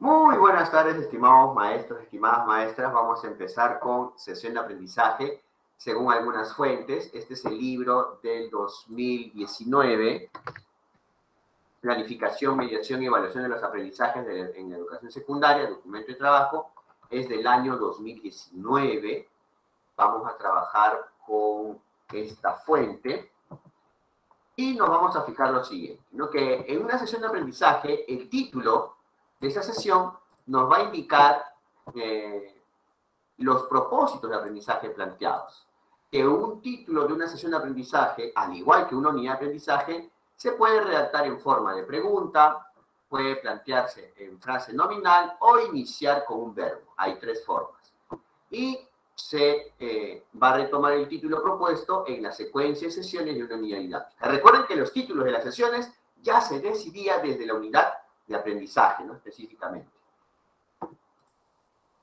Muy buenas tardes, estimados maestros, estimadas maestras. Vamos a empezar con sesión de aprendizaje según algunas fuentes. Este es el libro del 2019, Planificación, Mediación y Evaluación de los Aprendizajes en la Educación Secundaria, documento de trabajo. Es del año 2019. Vamos a trabajar con esta fuente y nos vamos a fijar lo siguiente, ¿no? Que en una sesión de aprendizaje, el título de esa sesión nos va a indicar los propósitos de aprendizaje planteados. Que un título de una sesión de aprendizaje, al igual que una unidad de aprendizaje, se puede redactar en forma de pregunta, puede plantearse en frase nominal o iniciar con un verbo. Hay tres formas. Y se va a retomar el título propuesto en la secuencia de sesiones de una unidad didáctica. Recuerden que los títulos de las sesiones ya se decidía desde la unidad de aprendizaje, ¿no? Específicamente.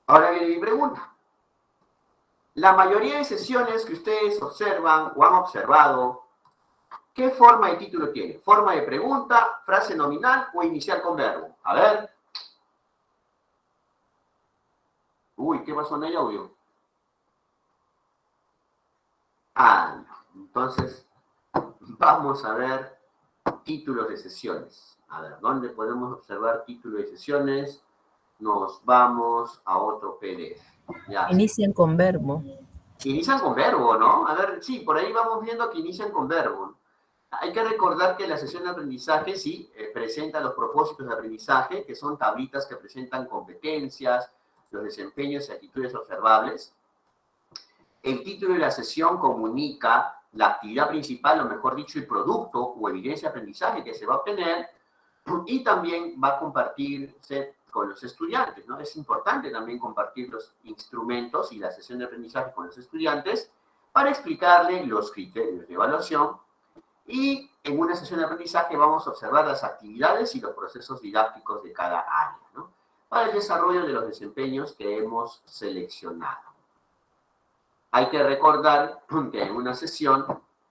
Ahora viene mi pregunta. La mayoría de sesiones que ustedes observan o han observado, ¿qué forma de título tiene? ¿Forma de pregunta, frase nominal o iniciar con verbo? A ver. Uy, ¿qué pasó en el audio? Ah, no. Entonces, vamos a ver títulos de sesiones. A ver, ¿dónde podemos observar títulos de sesiones? Nos vamos a otro PDF. Ya. Inician con verbo. Inician con verbo, ¿no? A ver, sí, por ahí vamos viendo que inician con verbo. Hay que recordar que la sesión de aprendizaje, sí, presenta los propósitos de aprendizaje, que son tablitas que presentan competencias, los desempeños y actitudes observables. El título de la sesión comunica la actividad principal, o mejor dicho, el producto o evidencia de aprendizaje que se va a obtener, y también va a compartirse con los estudiantes, ¿no? Es importante también compartir los instrumentos y la sesión de aprendizaje con los estudiantes para explicarles los criterios de evaluación, y en una sesión de aprendizaje vamos a observar las actividades y los procesos didácticos de cada área, ¿no? Para el desarrollo de los desempeños que hemos seleccionado. Hay que recordar que en una sesión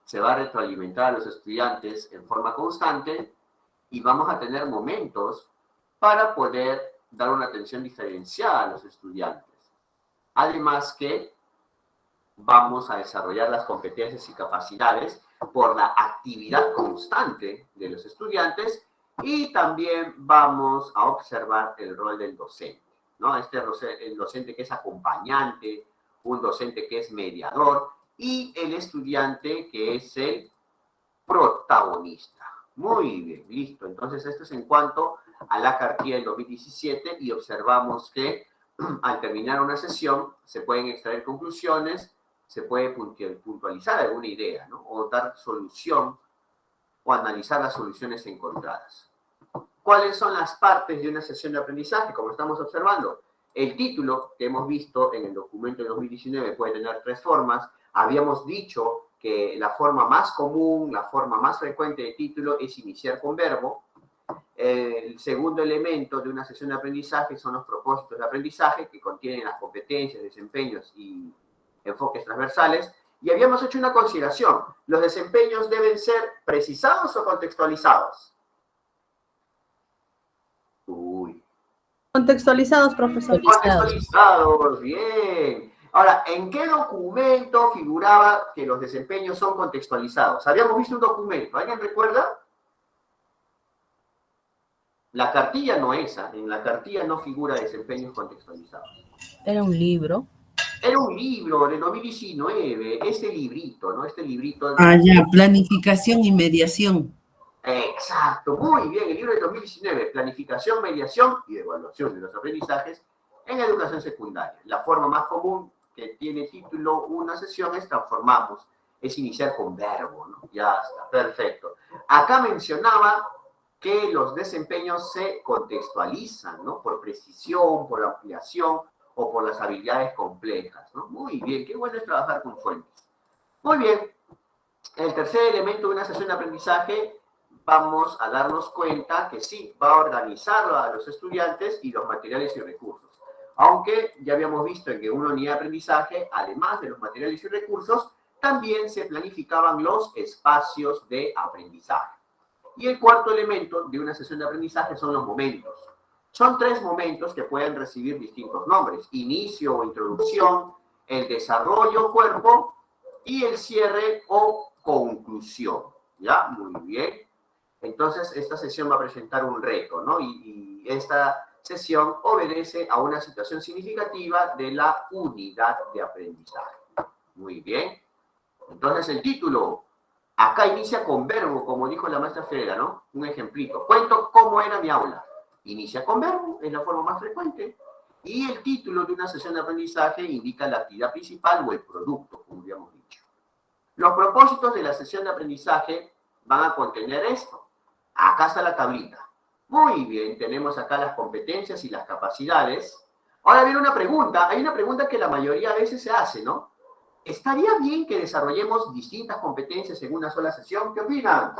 se va a retroalimentar a los estudiantes en forma constante y vamos a tener momentos para poder dar una atención diferenciada a los estudiantes. Además que vamos a desarrollar las competencias y capacidades por la actividad constante de los estudiantes, y también vamos a observar el rol del docente, ¿no? El docente que es acompañante, un docente que es mediador y el estudiante que es el protagonista. Muy bien, listo. Entonces, esto es en cuanto a la cartilla del 2017 y observamos que al terminar una sesión se pueden extraer conclusiones, se puede puntualizar alguna idea, ¿no? O dar solución o analizar las soluciones encontradas. ¿Cuáles son las partes de una sesión de aprendizaje? Como estamos observando, el título que hemos visto en el documento de 2019 puede tener tres formas. Habíamos dicho que la forma más común, la forma más frecuente de título es iniciar con verbo. El segundo elemento de una sesión de aprendizaje son los propósitos de aprendizaje, que contienen las competencias, desempeños y enfoques transversales. Y habíamos hecho una consideración: ¿los desempeños deben ser precisados o contextualizados? Uy. Contextualizados, profesor. Contextualizados, bien. Ahora, ¿en qué documento figuraba que los desempeños son contextualizados? Habíamos visto un documento, ¿alguien recuerda? La cartilla no es esa, en la cartilla no figura desempeños contextualizados. Era un libro. Era un libro de 2019, este librito, ¿no? Este librito. Ah, ya, planificación y mediación. Exacto, muy bien, el libro de 2019, Planificación, Mediación y Evaluación de los Aprendizajes en Educación Secundaria. La forma más común que tiene título una sesión es transformamos, es iniciar con verbo, ¿no? Ya está, perfecto. Acá mencionaba que los desempeños se contextualizan, ¿no? Por precisión, por ampliación o por las habilidades complejas, ¿no? Muy bien, qué bueno es trabajar con fuentes. Muy bien, el tercer elemento de una sesión de aprendizaje, vamos a darnos cuenta que sí, va a organizar a los estudiantes y los materiales y recursos. Aunque ya habíamos visto que en una unidad de aprendizaje, además de los materiales y recursos, también se planificaban los espacios de aprendizaje. Y el cuarto elemento de una sesión de aprendizaje son los momentos. Son 3 momentos que pueden recibir distintos nombres. Inicio o introducción, el desarrollo, cuerpo, y el cierre o conclusión. ¿Ya? Muy bien. Entonces, esta sesión va a presentar un reto, ¿no? Y esta sesión obedece a una situación significativa de la unidad de aprendizaje. Muy bien. Entonces, el título, acá inicia con verbo, como dijo la maestra Ferreira, ¿no? Un ejemplito. Cuento cómo era mi aula. Inicia con verbo, es la forma más frecuente. Y el título de una sesión de aprendizaje indica la actividad principal o el producto, como habíamos dicho. Los propósitos de la sesión de aprendizaje van a contener esto. Acá está la tablita. Muy bien, tenemos acá las competencias y las capacidades. Ahora viene una pregunta. Hay una pregunta que la mayoría de veces se hace, ¿no? ¿Estaría bien que desarrollemos distintas competencias en una sola sesión? ¿Qué opinan?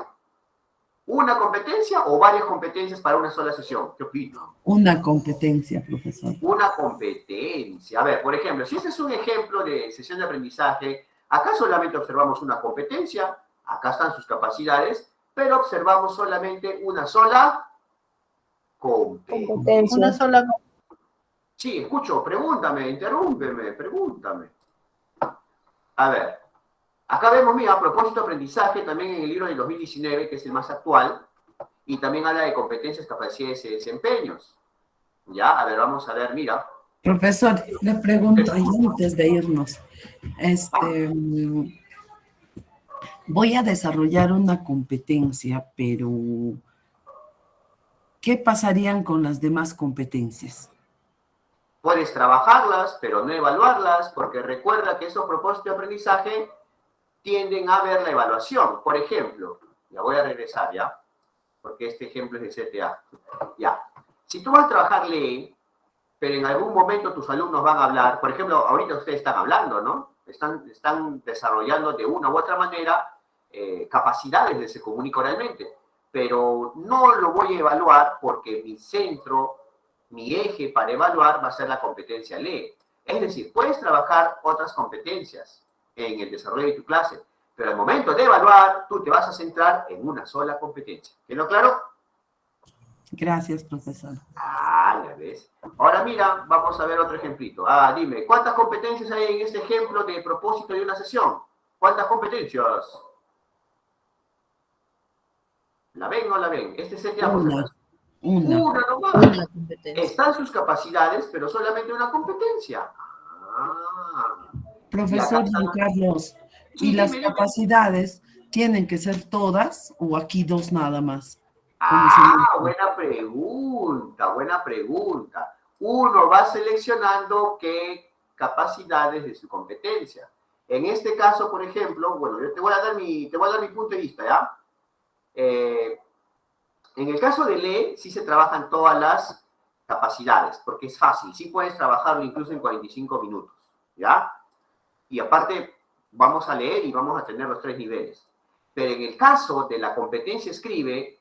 ¿Una competencia o varias competencias para una sola sesión? ¿Qué opinan? Una competencia, profesor. Una competencia. A ver, por ejemplo, si este es un ejemplo de sesión de aprendizaje, acá solamente observamos una competencia, acá están sus capacidades, pero observamos solamente una sola competencia. Una sola. Sí, escucho, pregúntame, interrúmpeme, pregúntame. A ver, acá vemos, mira, a propósito de aprendizaje, también en el libro del 2019, que es el más actual, y también habla de competencias, capacidades y desempeños. Ya, a ver, vamos a ver, mira. Profesor, le pregunto ahí antes de irnos. Voy a desarrollar una competencia, pero ¿qué pasarían con las demás competencias? Puedes trabajarlas, pero no evaluarlas, porque recuerda que esos propósitos de aprendizaje tienden a ver la evaluación. Por ejemplo, ya voy a regresar, ¿ya? Porque este ejemplo es de CTA. Ya. Si tú vas a trabajar ley, pero en algún momento tus alumnos van a hablar, por ejemplo, ahorita ustedes están hablando, ¿no? Están desarrollando de una u otra manera capacidades de se comunicar oralmente, pero no lo voy a evaluar porque mi centro, mi eje para evaluar va a ser la competencia ley. Es decir, puedes trabajar otras competencias en el desarrollo de tu clase, pero al momento de evaluar, tú te vas a centrar en una sola competencia. ¿Quedó claro? Gracias, profesor. Ah, ya ves. Ahora mira, vamos a ver otro ejemplito. Dime, ¿cuántas competencias hay en este ejemplo de propósito de una sesión? ¿Cuántas competencias? ¿La ven o no la ven? Este es el de Una nomás. Una competencia. Están sus capacidades, pero solamente una competencia. Profesor Juan Carlos, Sí, ¿y las dime. capacidades tienen que ser todas o aquí 2 nada más? Buena pregunta. Uno va seleccionando qué capacidades de su competencia. En este caso, por ejemplo, bueno, yo te voy a dar mi punto de vista, ¿ya? En el caso de LE, sí se trabajan todas las capacidades, porque es fácil, sí puedes trabajarlo incluso en 45 minutos, ¿ya? Y aparte, vamos a leer y vamos a tener los 3 niveles. Pero en el caso de la competencia escribe,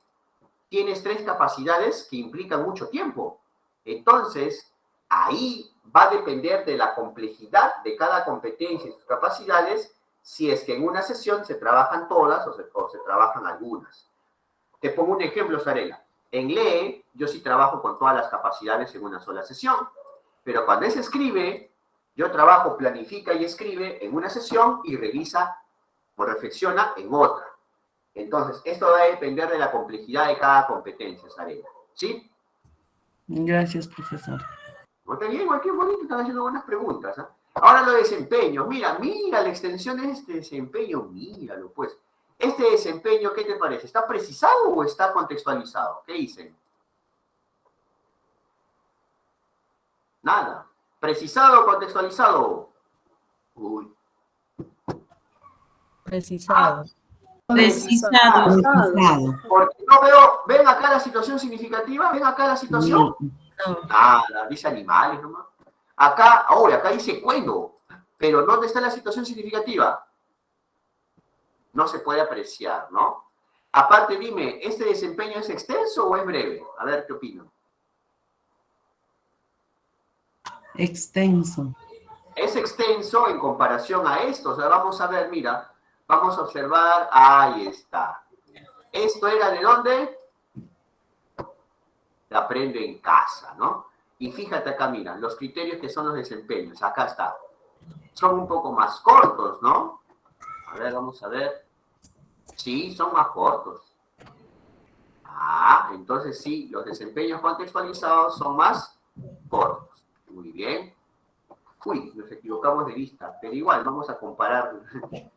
tienes 3 capacidades que implican mucho tiempo. Entonces, ahí va a depender de la complejidad de cada competencia y sus capacidades, si es que en una sesión se trabajan todas o se trabajan algunas. Te pongo un ejemplo, Sarela. En LEE, yo sí trabajo con todas las capacidades en una sola sesión, pero cuando se escribe, yo trabajo, planifica y escribe en una sesión y revisa o reflexiona en otra. Entonces, esto va a depender de la complejidad de cada competencia, Sarela. ¿Sí? Gracias, profesor. Muy bien, qué bonito, están haciendo buenas preguntas. Ahora lo de desempeño. Mira la extensión de este desempeño. Míralo, pues. ¿Este desempeño qué te parece? ¿Está precisado o está contextualizado? ¿Qué dicen? Nada. ¿Precisado o contextualizado? Uy. Precisado. Precisado. Porque no veo, ¿ven acá la situación significativa? ¿Ven acá la situación? No. Nada, dice animales nomás. Acá dice cuándo, pero ¿dónde está la situación significativa? No se puede apreciar, ¿no? Aparte, dime, ¿este desempeño es extenso o es breve? A ver, ¿qué opino? Extenso. Es extenso en comparación a esto. O sea, vamos a ver, mira, vamos a observar, ahí está. ¿Esto era de dónde? que aprende en casa, ¿no? Y fíjate acá, mira, los criterios que son los desempeños, acá está. Son un poco más cortos, ¿no? A ver, vamos a ver. Sí, son más cortos. Ah, entonces sí, los desempeños contextualizados son más cortos. Muy bien. Uy, nos equivocamos de vista, pero igual vamos a comparar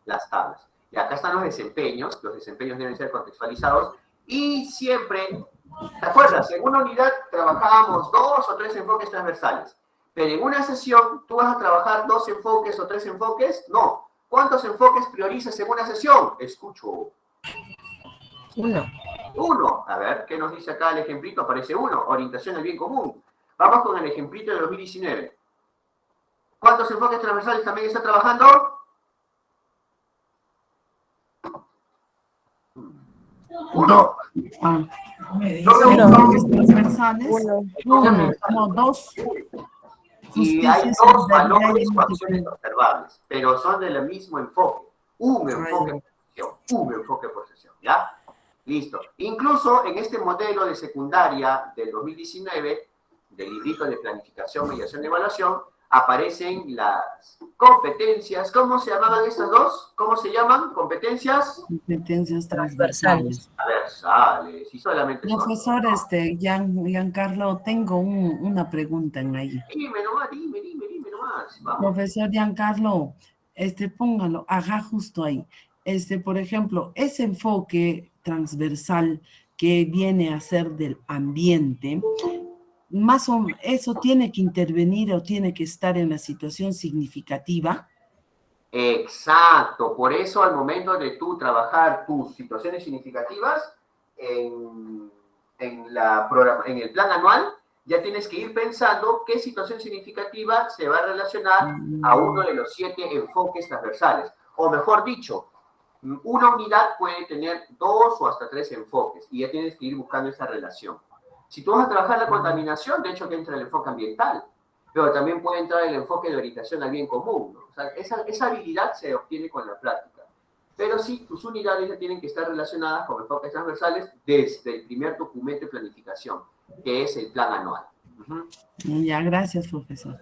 las tablas. Y acá están los desempeños deben ser contextualizados y siempre, ¿te acuerdas? En una unidad trabajábamos 2 o 3 enfoques transversales, pero en una sesión tú vas a trabajar 2 enfoques o 3 enfoques, no. ¿Cuántos enfoques priorizas en una sesión? Escucho. 1. 1. A ver, ¿qué nos dice acá el ejemplito? Aparece 1, orientación al bien común. Vamos con el ejemplito de 2019. ¿Cuántos enfoques transversales también está trabajando? 1. Ah, Solo enfoques transversales. Uno. No, 2. Y hay Justicia, 2 solidaridad valores y o acciones observables, pero son del mismo enfoque. Un enfoque por sesión, un enfoque por sesión, ¿ya? Listo. Incluso en este modelo de secundaria del 2019, del librito de planificación, mediación y evaluación, aparecen las competencias. ¿Cómo se llamaban estas dos? ¿Cómo se llaman? Competencias competencias transversales. transversales. Y solamente son. Profesor, Giancarlo, tengo una pregunta en ahí. Dime nomás, dime nomás. Vamos. Profesor Giancarlo, póngalo, haga justo ahí. Por ejemplo, ese enfoque transversal que viene a ser del ambiente, más o menos, eso tiene que intervenir o tiene que estar en la situación significativa. Exacto, por eso al momento de tú trabajar tus situaciones significativas en el plan anual, ya tienes que ir pensando qué situación significativa se va a relacionar a uno de los 7 enfoques transversales. O mejor dicho, una unidad puede tener 2 o hasta 3 enfoques y ya tienes que ir buscando esa relación. Si tú vas a trabajar la contaminación, de hecho que entra el enfoque ambiental, pero también puede entrar el enfoque de orientación al bien común, ¿no? O sea, esa habilidad se obtiene con la práctica. Pero sí, tus unidades ya tienen que estar relacionadas con enfoques transversales desde el primer documento de planificación, que es el plan anual. Ya, gracias, profesor.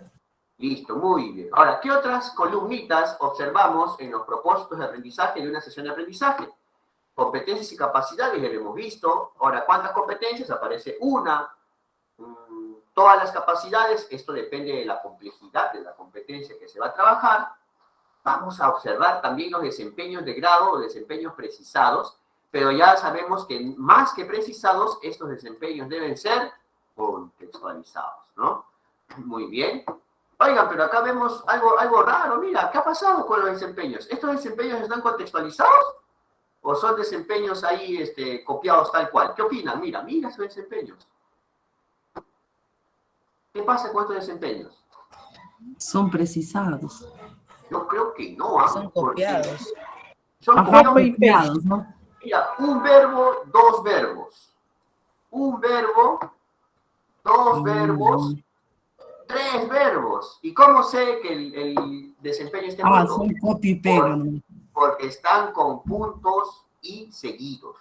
Listo, muy bien. Ahora, ¿qué otras columnitas observamos en los propósitos de aprendizaje de una sesión de aprendizaje? Competencias y capacidades, ya lo hemos visto. Ahora, ¿cuántas competencias? Aparece una. Todas las capacidades, esto depende de la complejidad de la competencia que se va a trabajar. Vamos a observar también los desempeños de grado o desempeños precisados, pero ya sabemos que más que precisados, estos desempeños deben ser contextualizados, ¿no? Muy bien. Oigan, pero acá vemos algo raro. Mira, ¿qué ha pasado con los desempeños? ¿Estos desempeños están contextualizados o son desempeños ahí copiados tal cual? ¿Qué opinan? Mira esos desempeños. ¿Qué pasa con estos desempeños? Son precisados. Yo creo que no. Son copiados. Son copiados, ¿no? Mira, un verbo, 2 verbos. Un verbo, 2 verbos, 3 verbos. ¿Y cómo sé que el desempeño está en punto? Son copia y pega, ¿no? Porque están con puntos y seguidos,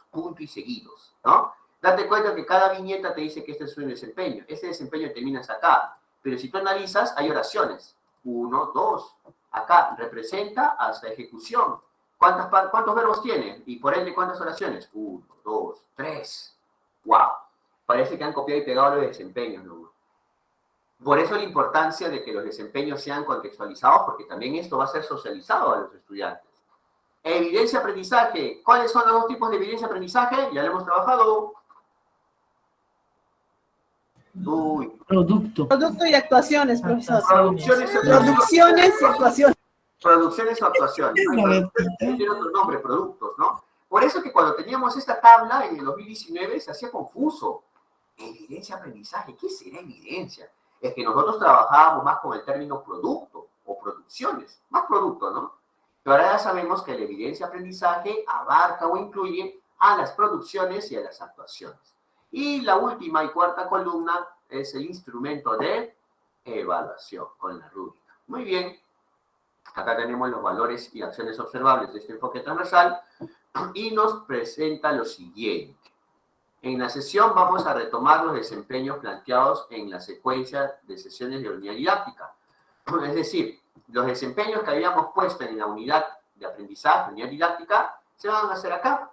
¿no? Date cuenta que cada viñeta te dice que este es un desempeño. Ese desempeño termina hasta acá. Pero si tú analizas, hay oraciones. 1, 2. Acá representa hasta ejecución. ¿Cuántos verbos tiene? Y por ende, ¿cuántas oraciones? 1, 2, 3. ¡Wow! Parece que han copiado y pegado los desempeños, ¿no? Por eso la importancia de que los desempeños sean contextualizados, porque también esto va a ser socializado a los estudiantes. Evidencia aprendizaje. ¿Cuáles son los 2 tipos de evidencia aprendizaje? Ya lo hemos trabajado. Producto y actuaciones, profesor. Producciones y actuaciones. Producciones o actuaciones. Tiene otro nombre, productos, ¿no? Por eso que cuando teníamos esta tabla en el 2019 se hacía confuso. Evidencia aprendizaje. ¿Qué será evidencia? Es que nosotros trabajábamos más con el término producto o producciones. Más producto, ¿no? Pero ahora ya sabemos que la evidencia aprendizaje abarca o incluye a las producciones y a las actuaciones. Y la última y cuarta columna es el instrumento de evaluación con la rúbrica. Muy bien. Acá tenemos los valores y acciones observables de este enfoque transversal y nos presenta lo siguiente. En la sesión vamos a retomar los desempeños planteados en la secuencia de sesiones de unidad didáctica. Es decir, los desempeños que habíamos puesto en la unidad de aprendizaje, unidad didáctica, se van a hacer acá.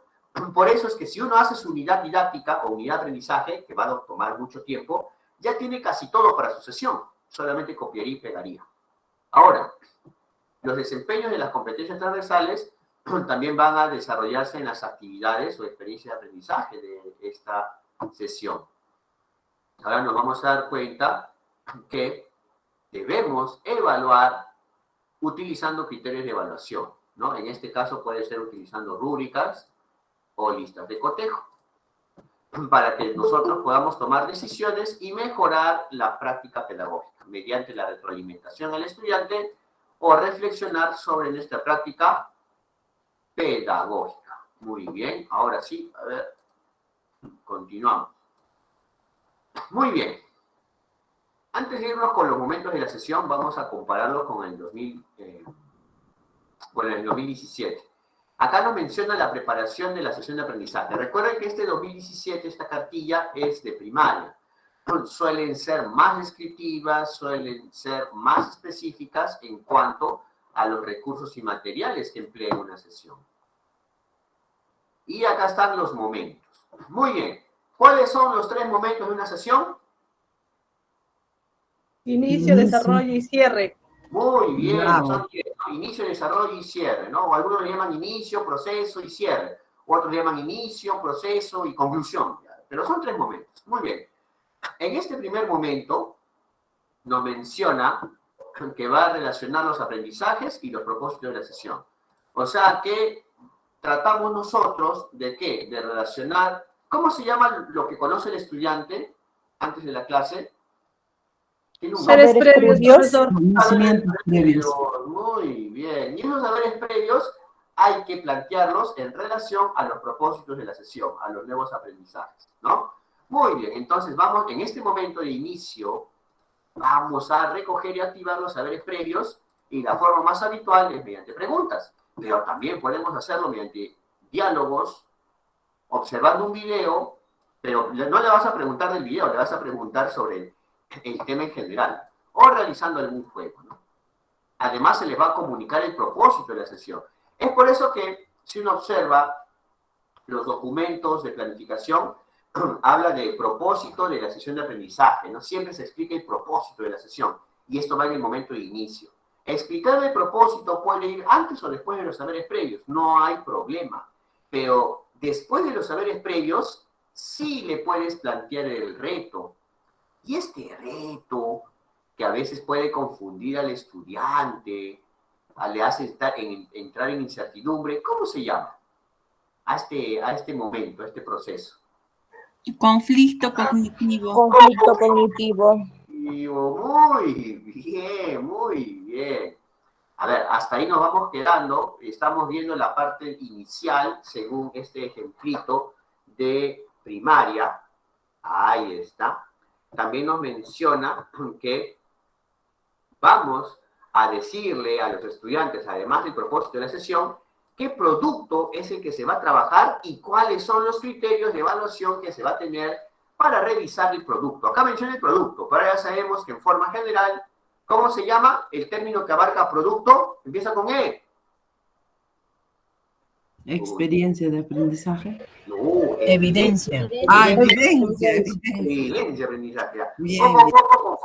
Por eso es que si uno hace su unidad didáctica o unidad de aprendizaje, que va a tomar mucho tiempo, ya tiene casi todo para su sesión. Solamente copiaría y pegaría. Ahora, los desempeños de las competencias transversales también van a desarrollarse en las actividades o experiencias de aprendizaje de esta sesión. Ahora nos vamos a dar cuenta que debemos evaluar utilizando criterios de evaluación, ¿no? En este caso puede ser utilizando rúbricas o listas de cotejo, para que nosotros podamos tomar decisiones y mejorar la práctica pedagógica mediante la retroalimentación al estudiante o reflexionar sobre nuestra práctica pedagógica. Muy bien, ahora sí, a ver, continuamos. Muy bien. Antes de irnos con los momentos de la sesión, vamos a compararlo con el 2017. Acá nos menciona la preparación de la sesión de aprendizaje. Recuerden que este 2017, esta cartilla es de primaria. Suelen ser más descriptivas, suelen ser más específicas en cuanto a los recursos y materiales que emplea en una sesión. Y acá están los momentos. Muy bien. ¿Cuáles son los 3 momentos de una sesión? Inicio, desarrollo y cierre. Muy bien, Bravo. son 10, ¿no? Inicio, desarrollo y cierre, ¿no? O algunos le llaman inicio, proceso y cierre. Otros le llaman inicio, proceso y conclusión. Pero son 3 momentos. Muy bien. En este primer momento nos menciona que va a relacionar los aprendizajes y los propósitos de la sesión. O sea que tratamos nosotros de ¿qué? De relacionar. ¿Cómo se llama lo que conoce el estudiante antes de la clase? Tiene un nombre. Saberes previos, profesor. Conocimientos previos. Muy bien. Y esos saberes previos hay que plantearlos en relación a los propósitos de la sesión, a los nuevos aprendizajes, ¿no? Muy bien. Entonces, vamos, en este momento de inicio, vamos a recoger y activar los saberes previos y la forma más habitual es mediante preguntas. Pero también podemos hacerlo mediante diálogos, observando un video, pero no le vas a preguntar del video, le vas a preguntar sobre el tema en general, o realizando algún juego, ¿no? Además, se les va a comunicar el propósito de la sesión. Es por eso que, si uno observa los documentos de planificación, habla de propósito de la sesión de aprendizaje, ¿no? Siempre se explica el propósito de la sesión, y esto va en el momento de inicio. Explicar el propósito puede ir antes o después de los saberes previos, no hay problema, pero después de los saberes previos, sí le puedes plantear el reto. Y este reto, que a veces puede confundir al estudiante, le hace entrar en incertidumbre, ¿cómo se llama? A este momento, a este proceso. Conflicto cognitivo. Conflicto cognitivo. Muy bien, muy bien. A ver, hasta ahí nos vamos quedando. Estamos viendo la parte inicial, según este ejemplito de primaria. Ahí está. También nos menciona que vamos a decirle a los estudiantes, además del propósito de la sesión, qué producto es el que se va a trabajar y cuáles son los criterios de evaluación que se va a tener para revisar el producto. Acá menciona el producto, pero ya sabemos que en forma general, ¿cómo se llama el término que abarca producto? Empieza con E. Experiencia de aprendizaje. No, Evidencia. Evidencia. evidencia de aprendizaje. Bien, Poco a poco,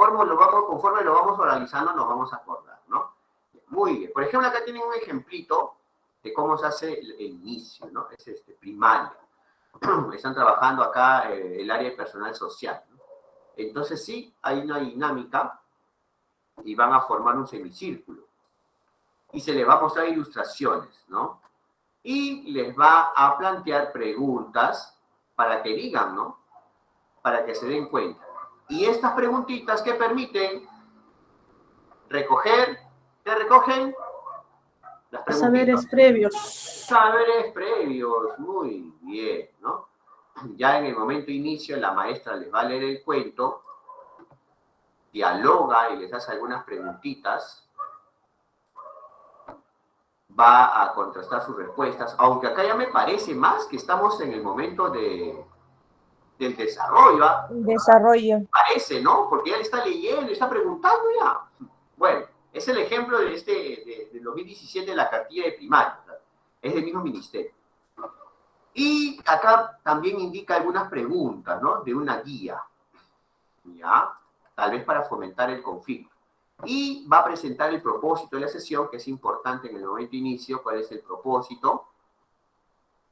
conforme lo vamos oralizando, nos vamos a acordar, ¿no? Muy bien. Por ejemplo, acá tienen un ejemplito de cómo se hace el inicio, ¿no? Es primaria. Están trabajando acá el área de personal social, ¿no? Entonces sí, hay una dinámica y van a formar un semicírculo. Y se les va a mostrar ilustraciones, ¿no? Y les va a plantear preguntas para que digan, ¿no? Para que se den cuenta. Y estas preguntitas que permiten recoger, ¿qué recogen? Las preguntitas. Saberes previos. Saberes previos, muy bien, ¿no? Ya en el momento de inicio la maestra les va a leer el cuento, dialoga y les hace algunas preguntitas, va a contrastar sus respuestas, aunque acá ya me parece más que estamos en el momento de del desarrollo. ¿Ah? Desarrollo. Parece, ¿no? Porque ya le está leyendo, está preguntando ya. Bueno, es el ejemplo del 2017 de la cartilla de primaria. ¿Verdad? Es del mismo ministerio. Y acá también indica algunas preguntas, ¿no? De una guía, ¿ya? Tal vez para fomentar el conflicto. Y va a presentar el propósito de la sesión, que es importante en el momento inicio, cuál es el propósito.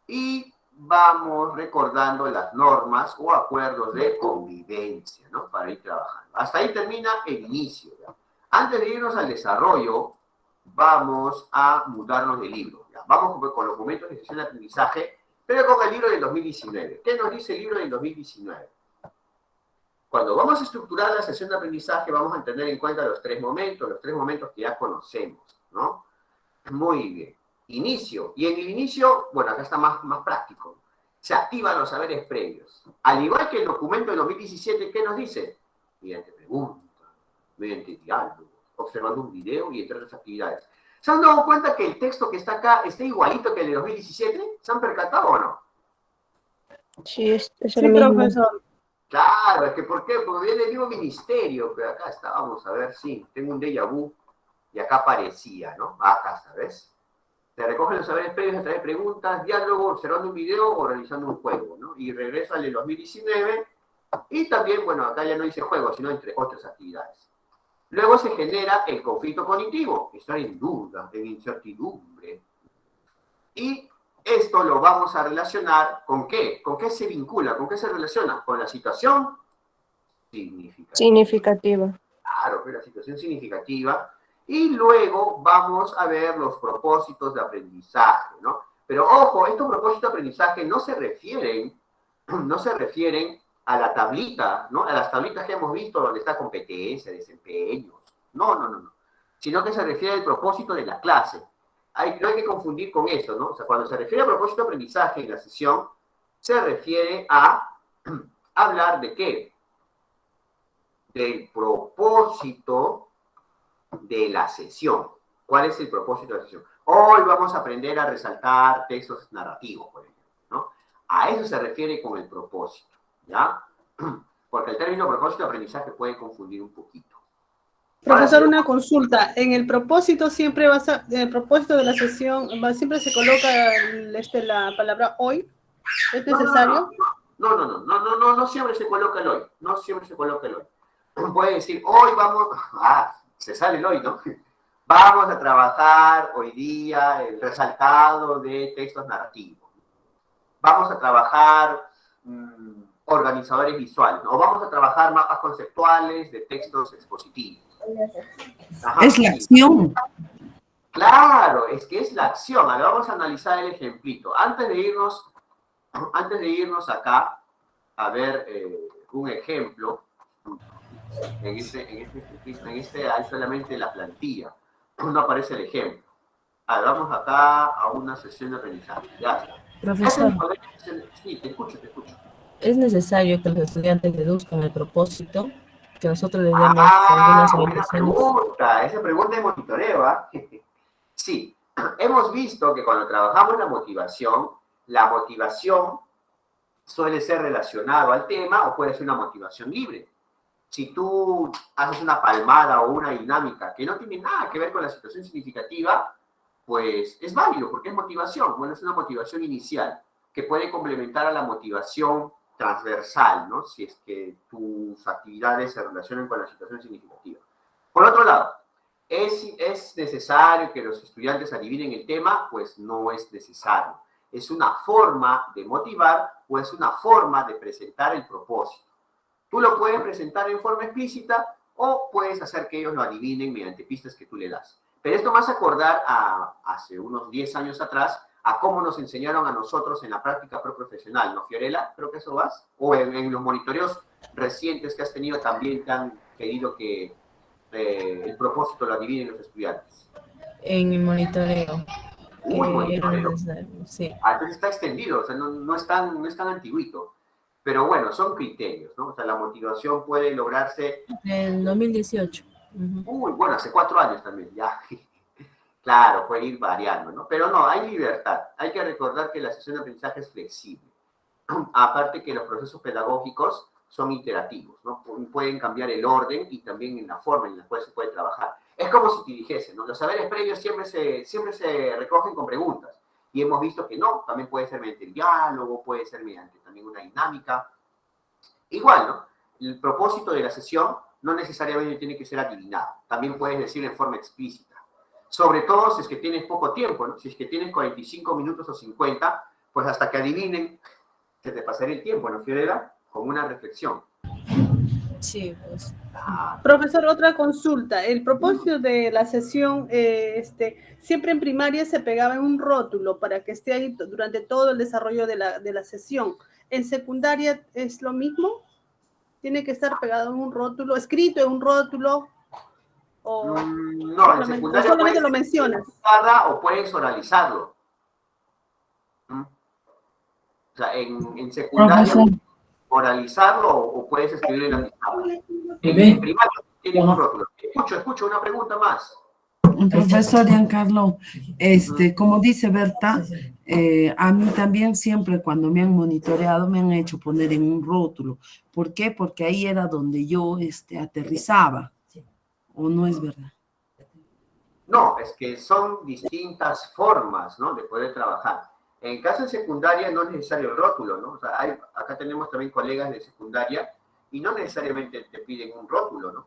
Y vamos recordando las normas o acuerdos de convivencia, ¿no? Para ir trabajando. Hasta ahí termina el inicio, ¿ya? Antes de irnos al desarrollo, vamos a mudarnos de libro, ¿ya? Vamos con los momentos de sesión de aprendizaje, pero con el libro del 2019. ¿Qué nos dice el libro del 2019? Cuando vamos a estructurar la sesión de aprendizaje, vamos a tener en cuenta los tres momentos que ya conocemos, ¿no? Muy bien. Inicio. Y en el inicio, bueno, acá está más práctico. Se activan los saberes previos. Al igual que el documento del 2017, ¿qué nos dice? Mediante preguntas, mediante diálogo, observando un video y entre otras actividades. ¿Se han dado cuenta que el texto que está acá está igualito que el de 2017? ¿Se han percatado o no? Sí, es el Sí, mismo. profesor. Claro, es que ¿por qué? Porque viene el mismo ministerio, pero acá está, vamos a ver, sí, tengo un déjà vu, y acá aparecía, ¿no? Acá, ¿sabes? Se recogen los saberes previos a través de preguntas, diálogo, observando un video o realizando un juego, ¿no? Y regresa al de 2019, y también, bueno, acá ya no dice juego, sino entre otras actividades. Luego se genera el conflicto cognitivo, estar en duda, en incertidumbre. Y esto lo vamos a relacionar ¿con qué? ¿Con qué se vincula? ¿Con qué se relaciona? Con la situación significativa. Significativa. Claro, la situación significativa. Y luego vamos a ver los propósitos de aprendizaje, ¿no? Pero ojo, estos propósitos de aprendizaje no se refieren a la tablita, ¿no? A las tablitas que hemos visto donde está competencia, desempeños. No. Sino que se refiere al propósito de la clase. No hay que confundir con eso, ¿no? O sea, cuando se refiere a propósito de aprendizaje en la sesión, se refiere a hablar de qué? Del propósito de la sesión. ¿Cuál es el propósito de la sesión? Hoy vamos a aprender a resaltar textos narrativos, por ejemplo, ¿no? A eso se refiere con el propósito, ¿ya? Porque el término propósito de aprendizaje puede confundir un poquito. Profesor, una consulta. En el propósito siempre en el propósito de la sesión, siempre se coloca la palabra hoy. ¿Es necesario? No siempre se coloca el hoy. No siempre se coloca el hoy. Puede decir, hoy vamos, se sale el hoy, ¿no? Vamos a trabajar hoy día el resaltado de textos narrativos. Vamos a trabajar organizadores visuales, ¿no? O vamos a trabajar mapas conceptuales de textos expositivos. Ajá, Es la acción. Claro, es que es la acción. Ahora vamos a analizar el ejemplito. Antes de irnos acá a ver un ejemplo, en este hay solamente la plantilla, no aparece el ejemplo. Vamos acá a una sesión de aprendizaje. Ya está. Profesor, Sí, te escucho. ¿es necesario que los estudiantes deduzcan el propósito? Que nosotros les demos algunas Buena orientaciones. pregunta. Esa pregunta de monitoreo, ¿ah? Sí, hemos visto que cuando trabajamos la motivación suele ser relacionado al tema o puede ser una motivación libre. Si tú haces una palmada o una dinámica que no tiene nada que ver con la situación significativa, pues es válido porque es motivación. Bueno, es una motivación inicial que puede complementar a la motivación transversal, ¿no? Si es que tus actividades se relacionan con la situación significativa. Por otro lado, ¿es necesario que los estudiantes adivinen el tema? Pues no es necesario. Es una forma de motivar o es una forma de presentar el propósito. Tú lo puedes presentar en forma explícita o puedes hacer que ellos lo adivinen mediante pistas que tú le das. Pero esto me hace acordar a hace unos 10 años atrás a cómo nos enseñaron a nosotros en la práctica profesional, ¿no, Fiorella? Creo que eso vas. O en los monitoreos recientes que has tenido también te han pedido que el propósito lo adivinen los estudiantes. En el monitoreo. Monitoreo. Sí. Entonces está extendido, o sea, no es tan antiguito. Pero bueno, son criterios, ¿no? O sea, la motivación puede lograrse... En 2018. Bueno, hace 4 años también, ya. Claro, puede ir variando, ¿no? Pero no, hay libertad. Hay que recordar que la sesión de aprendizaje es flexible. aparte que los procesos pedagógicos son iterativos, ¿no? Pueden cambiar el orden y también en la forma en la cual se puede trabajar. Es como si te dijese, ¿no? Los saberes previos siempre se recogen con preguntas. Y hemos visto que no, también puede ser mediante el diálogo, puede ser mediante también una dinámica. Igual, ¿no? El propósito de la sesión no necesariamente tiene que ser adivinado. También puedes decir en forma explícita. Sobre todo si es que tienes poco tiempo, ¿no? Si es que tienes 45 minutos o 50, pues hasta que adivinen, se te pasará el tiempo, ¿no, Fiorella? Con una reflexión. Sí, pues. Profesor, otra consulta. El propósito de la sesión, siempre en primaria se pegaba en un rótulo para que esté ahí durante todo el desarrollo de la sesión. ¿En secundaria es lo mismo? ¿Tiene que estar pegado en un rótulo, escrito en un rótulo? ¿O No, en secundaria solamente puedes lo mencionas? o puedes oralizarlo. O sea, en secundaria Profesor. oralizarlo o puedes escribirlo en la pizarra. En primaria tienes un rótulo. Escucho, una pregunta más. Profesor Giancarlo, como dice Berta, a mí también siempre cuando me han monitoreado me han hecho poner en un rótulo. ¿Por qué? Porque ahí era donde yo aterrizaba. ¿O no es verdad? No, es que son distintas formas, ¿no?, de poder trabajar. En caso de secundaria no es necesario el rótulo, ¿no? O sea, acá tenemos también colegas de secundaria y no necesariamente te piden un rótulo, ¿no?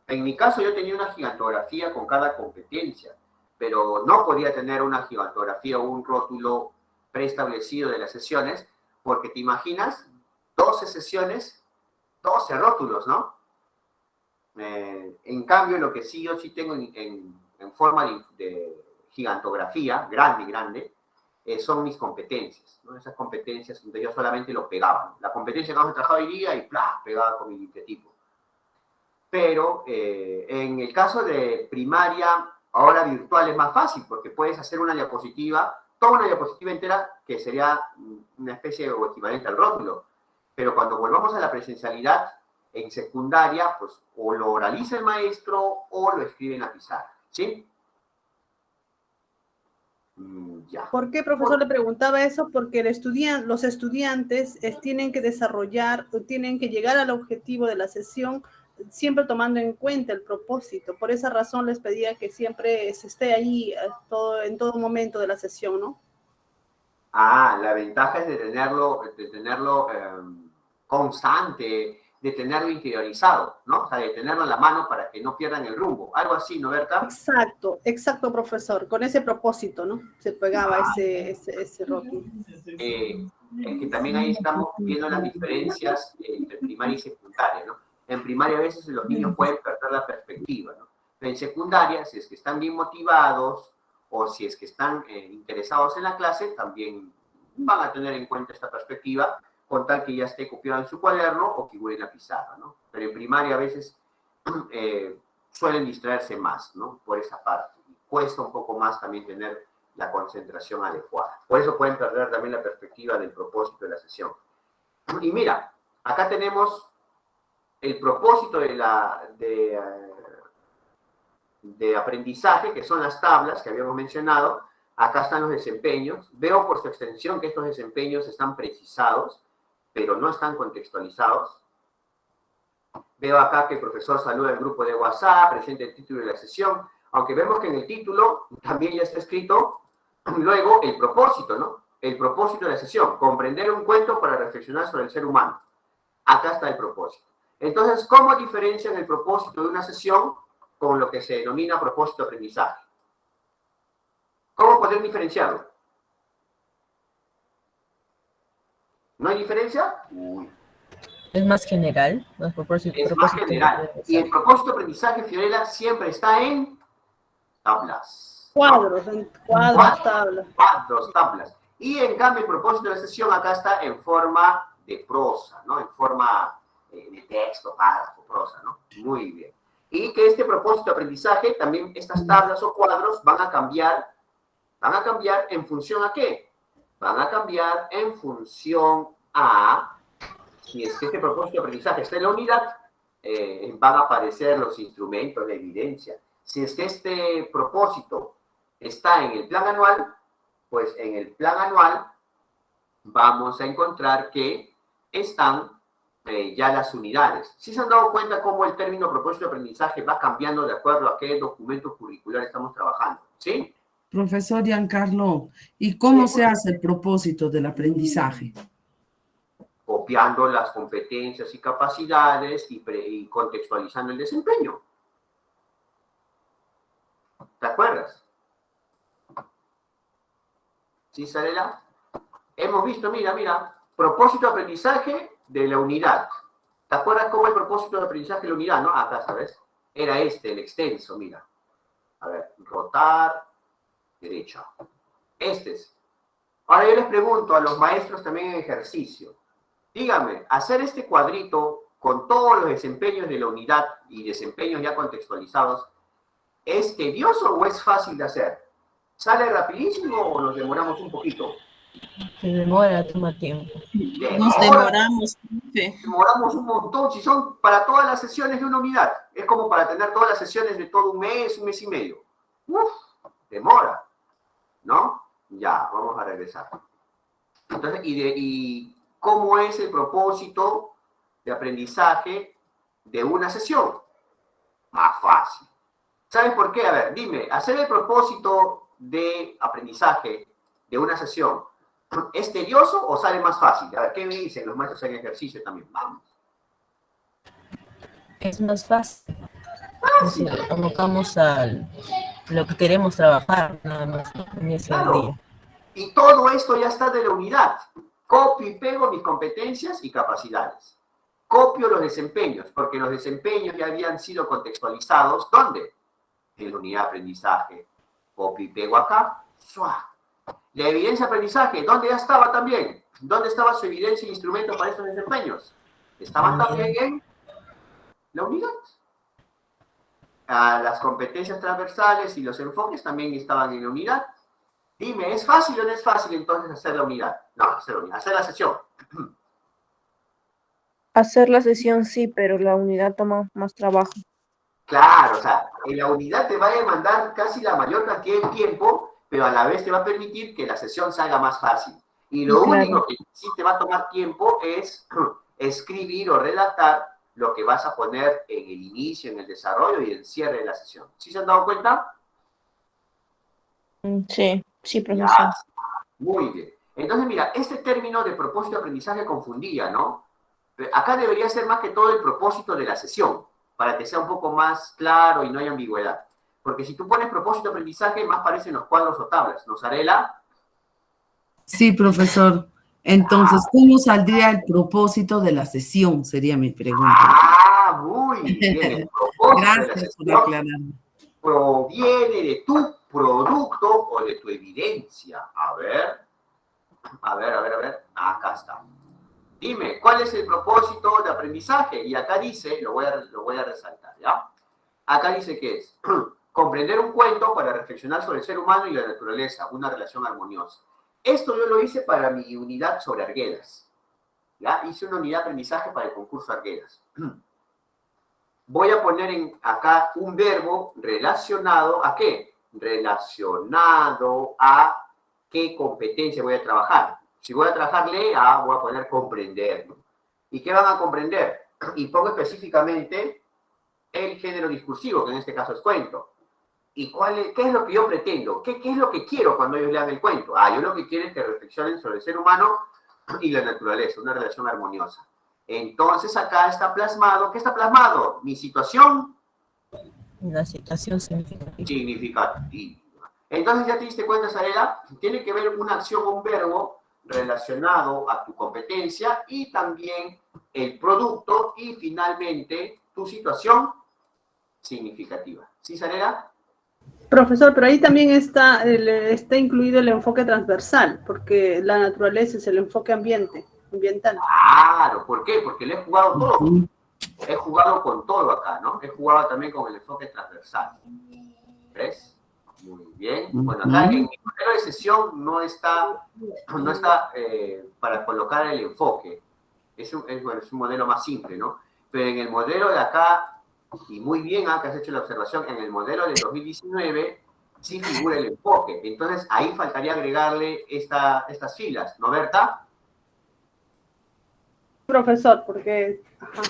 En mi caso yo tenía una gigantografía con cada competencia, pero no podía tener una gigantografía o un rótulo preestablecido de las sesiones, porque te imaginas 12 sesiones, 12 rótulos, ¿no? En cambio, lo que sí yo sí tengo en forma de gigantografía, grande, son mis competencias, ¿no? Esas competencias donde yo solamente lo pegaba, ¿no? La competencia que vamos a trabajar hoy día y ¡plá!, pegaba con mi libretipo. Pero en el caso de primaria, ahora virtual es más fácil, porque puedes hacer una diapositiva, toda una diapositiva entera, que sería una especie o equivalente al rótulo. Pero cuando volvamos a la presencialidad, en secundaria, pues o lo oraliza el maestro o lo escribe en la pizarra, ¿sí? Ya. ¿Por qué, profesor, le preguntaba eso? Porque los estudiantes tienen que desarrollar, tienen que llegar al objetivo de la sesión, siempre tomando en cuenta el propósito. Por esa razón les pedía que siempre se esté ahí en todo momento de la sesión, ¿no? La ventaja es de tenerlo constante, de tenerlo interiorizado, ¿no? O sea, de tenerlo en la mano para que no pierdan el rumbo. Algo así, ¿no, Berta? Exacto, profesor. Con ese propósito, ¿no? Se pegaba ese rótulo. Es que también ahí estamos viendo las diferencias entre primaria y secundaria, ¿no? En primaria a veces los niños pueden perder la perspectiva, ¿no? Pero en secundaria, si es que están bien motivados o si es que están interesados en la clase, también van a tener en cuenta esta perspectiva, con tal que ya esté copiado en su cuaderno o figure en la pizarra, ¿no? Pero en primaria a veces suelen distraerse más, ¿no? Por esa parte. Cuesta un poco más también tener la concentración adecuada. Por eso pueden perder también la perspectiva del propósito de la sesión. Y mira, acá tenemos el propósito de aprendizaje, que son las tablas que habíamos mencionado. Acá están los desempeños. Veo por su extensión que estos desempeños están precisados, pero no están contextualizados. Veo acá que el profesor saluda el grupo de WhatsApp, presenta el título de la sesión, aunque vemos que en el título también ya está escrito luego el propósito, ¿no? El propósito de la sesión, comprender un cuento para reflexionar sobre el ser humano. Acá está el propósito. Entonces, ¿cómo diferencian el propósito de una sesión con lo que se denomina propósito de aprendizaje? ¿Cómo poder diferenciarlo? ¿No hay diferencia? Es más general. Es más general. Y el propósito de aprendizaje, Fiorella, siempre está en tablas. Cuadros, tablas. Cuadros, tablas. Y en cambio, el propósito de la sesión acá está en forma de prosa, ¿no? En forma de texto, párrafo, prosa, ¿no? Muy bien. Y que este propósito de aprendizaje, también estas tablas o cuadros van a cambiar en función a ¿qué? Van a cambiar en función a, si es que este propósito de aprendizaje está en la unidad, van a aparecer los instrumentos de evidencia. Si es que este propósito está en el plan anual, pues en el plan anual vamos a encontrar que están ya las unidades. ¿Sí se han dado cuenta cómo el término propósito de aprendizaje va cambiando de acuerdo a qué documento curricular estamos trabajando? ¿Sí? Profesor Giancarlo, ¿y cómo se hace el propósito del aprendizaje? Copiando las competencias y capacidades y contextualizando el desempeño. ¿Te acuerdas? ¿Sí, Sarela? Hemos visto, mira, propósito de aprendizaje de la unidad. ¿Te acuerdas cómo el propósito de aprendizaje de la unidad, no? Acá, ¿sabes? Era el extenso, mira. A ver, rotar, derecha. Este es. Ahora yo les pregunto a los maestros también en ejercicio. Díganme, hacer este cuadrito con todos los desempeños de la unidad y desempeños ya contextualizados, ¿es tedioso o es fácil de hacer? ¿Sale rapidísimo o nos demoramos un poquito? Se demora, toma tiempo. Nos demoramos. Sí. Demoramos un montón, si son para todas las sesiones de una unidad. Es como para tener todas las sesiones de todo un mes y medio. Uf, demora, ¿no? Ya, vamos a regresar. Entonces, ¿y cómo es el propósito de aprendizaje de una sesión? Más fácil. ¿Saben por qué? A ver, dime, hacer el propósito de aprendizaje de una sesión, ¿es tedioso o sale más fácil? A ver, ¿qué me dicen los maestros en ejercicio también? Vamos. Es más fácil. Si abocamos a lo que queremos trabajar, nada más, ¿no? En ese día. Y todo esto ya está de la unidad. Copio y pego mis competencias y capacidades. Copio los desempeños, porque los desempeños ya habían sido contextualizados. ¿Dónde? En la unidad de aprendizaje. Copio y pego acá. ¡Suá! La evidencia de aprendizaje, ¿dónde ya estaba también? ¿Dónde estaba su evidencia e instrumento para esos desempeños? Estaban también en la unidad. Las competencias transversales y los enfoques también estaban en la unidad. Dime, ¿es fácil o no es fácil entonces hacer la unidad? No, hacer la sesión. Hacer la sesión sí, pero la unidad toma más trabajo. Claro, o sea, en la unidad te va a demandar casi la mayor cantidad de tiempo, pero a la vez te va a permitir que la sesión salga más fácil. Y lo único que sí te va a tomar tiempo es escribir o redactar lo que vas a poner en el inicio, en el desarrollo y el cierre de la sesión. ¿Sí se han dado cuenta? Sí, profesor. Ya, muy bien. Entonces, mira, este término de propósito de aprendizaje confundía, ¿no? Acá debería ser más que todo el propósito de la sesión, para que sea un poco más claro y no haya ambigüedad. Porque si tú pones propósito de aprendizaje, más parecen los cuadros o tablas, ¿no, Sarela? Sí, profesor. Entonces, ¿cómo saldría el propósito de la sesión? Sería mi pregunta. Ah, muy bien. El propósito de la Gracias por sesión aclararme. proviene de tu producto o de tu evidencia. A ver. Acá está. Dime, ¿cuál es el propósito de aprendizaje? Y acá dice, lo voy a resaltar, ¿ya? Acá dice que es comprender un cuento para reflexionar sobre el ser humano y la naturaleza, una relación armoniosa. Esto yo lo hice para mi unidad sobre Arguedas, ¿ya? Hice una unidad de aprendizaje para el concurso Arguedas. Voy a poner acá un verbo relacionado ¿a qué? Relacionado a qué competencia voy a trabajar. Si voy a trabajar voy a poner comprender, ¿no? ¿Y qué van a comprender? Y pongo específicamente el género discursivo, que en este caso es cuento. ¿Y qué es lo que yo pretendo? ¿Qué es lo que quiero cuando ellos lean el cuento? Yo lo que quiero es que reflexionen sobre el ser humano y la naturaleza, una relación armoniosa. Entonces acá está plasmado, ¿qué está plasmado? Mi situación. La situación significativa. Significativa. Entonces ya te diste cuenta, Sarela, tiene que ver una acción o un verbo relacionado a tu competencia y también el producto y finalmente tu situación significativa. ¿Sí, Sarela? Profesor, pero ahí también está incluido el enfoque transversal, porque la naturaleza es el enfoque ambiental. Claro, ¿por qué? Porque le he jugado todo. He jugado con todo acá, ¿no? He jugado también con el enfoque transversal. ¿Ves? Muy bien. Bueno, acá en mi modelo de sesión no está para colocar el enfoque. Es un modelo más simple, ¿no? Pero en el modelo de acá, y muy bien que has hecho la observación, en el modelo de 2019 sí figura el enfoque. Entonces ahí faltaría agregarle estas filas, ¿no, Berta? profesor, porque... Ajá.